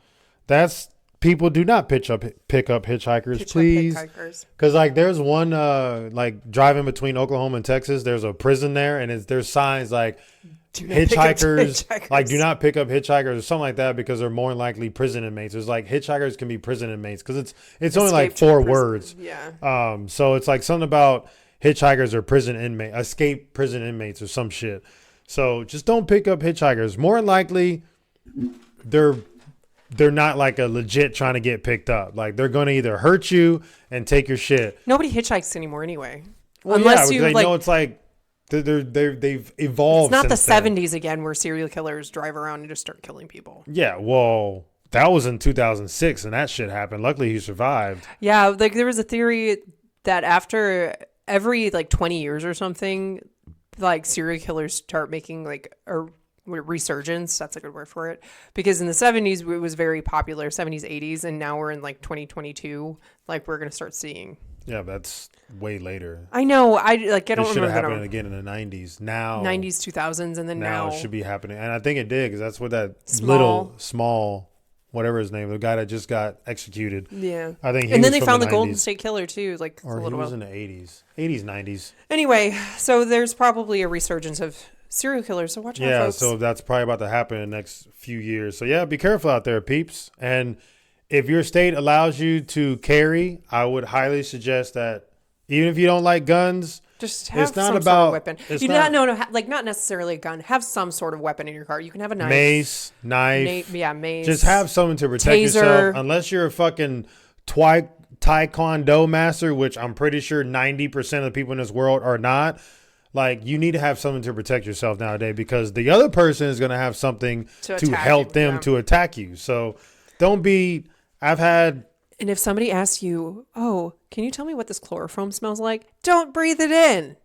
people do not pick up hitchhikers, please. Because like there's one like driving between Oklahoma and Texas, there's a prison there, and there's signs like hitchhikers, like do not pick up hitchhikers or something like that, because they're more than likely prison inmates. There's like hitchhikers can be prison inmates because it's only like 4 words. Yeah. So it's like something about hitchhikers or escape prison inmates or some shit. So just don't pick up hitchhikers. More than likely, they're not like a legit trying to get picked up. Like they're going to either hurt you and take your shit. Nobody hitchhikes anymore anyway. Well, unless you know it's like they've evolved. It's not the 70s again where serial killers drive around and just start killing people. Yeah, well, that was in 2006 and that shit happened. Luckily, he survived. Yeah, like there was a theory that after every like 20 years or something, like serial killers start making like a resurgence. That's a good word for it, because in the 70s it was very popular, 70s 80s, and now we're in like 2022, like we're gonna start seeing. Yeah, that's way later. I know. I don't remember. It should have happened again in the 90s. Now 90s 2000s, and then now it should be happening, and I think it did, because that's what that little small whatever his name, the guy that just got executed. Yeah, I think. And then they found the Golden State Killer too, like or he was in the 80s, 90s. Anyway, so there's probably a resurgence of serial killers, so watch out, folks. So that's probably about to happen in the next few years. So yeah, be careful out there, peeps. And if your state allows you to carry, I would highly suggest that even if you don't like guns, just have some sort of weapon. Not necessarily a gun. Have some sort of weapon in your car. You can have a knife, mace, knife. Mace. Just have something to protect yourself. Unless you're a fucking taekwondo master, which I'm pretty sure 90% of the people in this world are not. Like, you need to have something to protect yourself nowadays, because the other person is going to have something to help them to attack you. So don't be. And if somebody asks you, oh, can you tell me what this chloroform smells like? Don't breathe it in.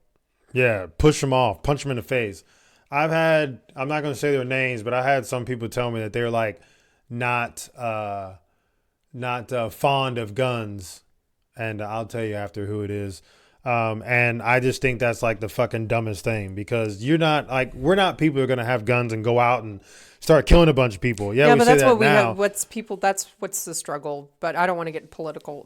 Yeah, push them off. Punch them in the face. I'm not going to say their names, but I had some people tell me that they're like not fond of guns. And I'll tell you after who it is. And I just think that's like the fucking dumbest thing, because we're not people who are going to have guns and go out and start killing a bunch of people. Yeah, but that's what we have. That's what's the struggle. But I don't want to get in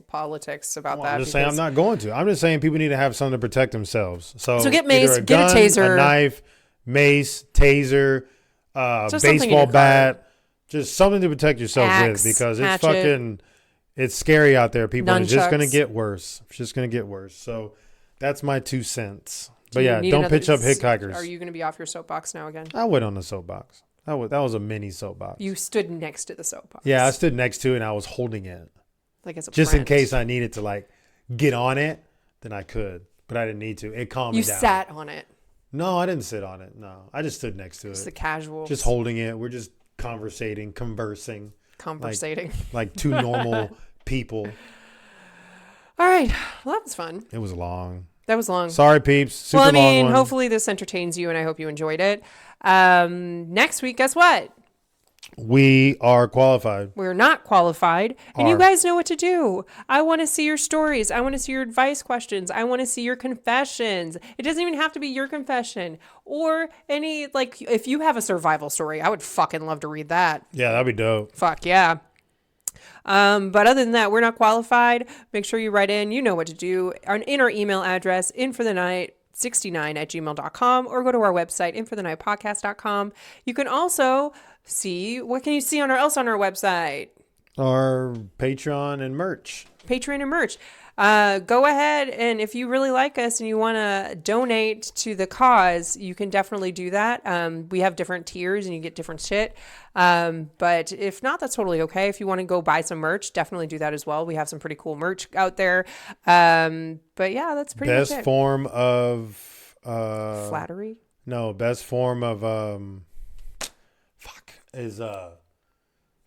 politics about that. I'm just saying I'm not going to. I'm just saying people need to have something to protect themselves. So get mace, get a taser, a knife, mace, taser, baseball bat, just something to protect yourself with, because it's scary out there, people. And it's just going to get worse. It's just going to get worse. So that's my 2 cents. But yeah, don't pitch up hitchhikers. Are you going to be off your soapbox now again? I went on the soapbox. That was a mini soapbox. You stood next to the soapbox. Yeah, I stood next to it and I was holding it. Like as a just friend. In case I needed to like get on it, then I could. But I didn't need to. It calmed me down. You sat on it. No, I didn't sit on it. No, I just stood next to it. Just the casual. Just holding it. We're just conversing. Like two normal people. All right. Well, that was fun. It was long. That was long. Sorry, peeps. Super long one. Hopefully this entertains you, and I hope you enjoyed it. Next week, guess what? We are qualified. We're not qualified, and you guys know what to do. I want to see your stories. I want to see your advice questions. I want to see your confessions. It doesn't even have to be your confession, or any, like, if you have a survival story, I would fucking love to read that. Yeah, that'd be dope. Fuck yeah. But other than that, we're not qualified. Make sure you write in. You know what to do. In our email address, inforthenight69@gmail.com, or go to our website, inforthenightpodcast.com. You can also see, what can you see on our website? Our Patreon and merch. Go ahead, and if you really like us and you want to donate to the cause, you can definitely do that. We have different tiers and you get different shit. But if not, that's totally okay. If you want to go buy some merch, definitely do that as well. We have some pretty cool merch out there. But yeah, that's pretty much it. Best form of flattery? No, best form of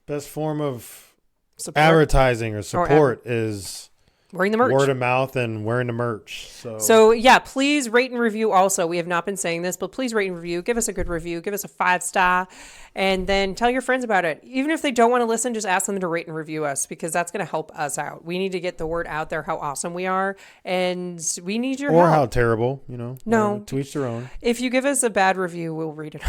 best form of support? Advertising or support is wearing the merch. Word of mouth and wearing the merch. So yeah, please rate and review also. We have not been saying this, but please rate and review. Give us a good review. Give us a 5-star. And then tell your friends about it. Even if they don't want to listen, just ask them to rate and review us because that's going to help us out. We need to get the word out there how awesome we are. And we need your help. Or how terrible, No. To each their own. If you give us a bad review, we'll read it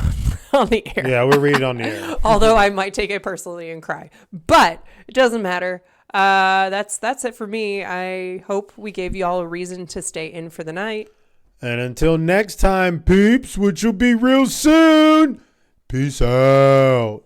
on the air. Yeah, we'll read it on the air. Although I might take it personally and cry. But it doesn't matter. That's it for me. I hope we gave you all a reason to stay in for the night. And until next time, peeps, which will be real soon, peace out.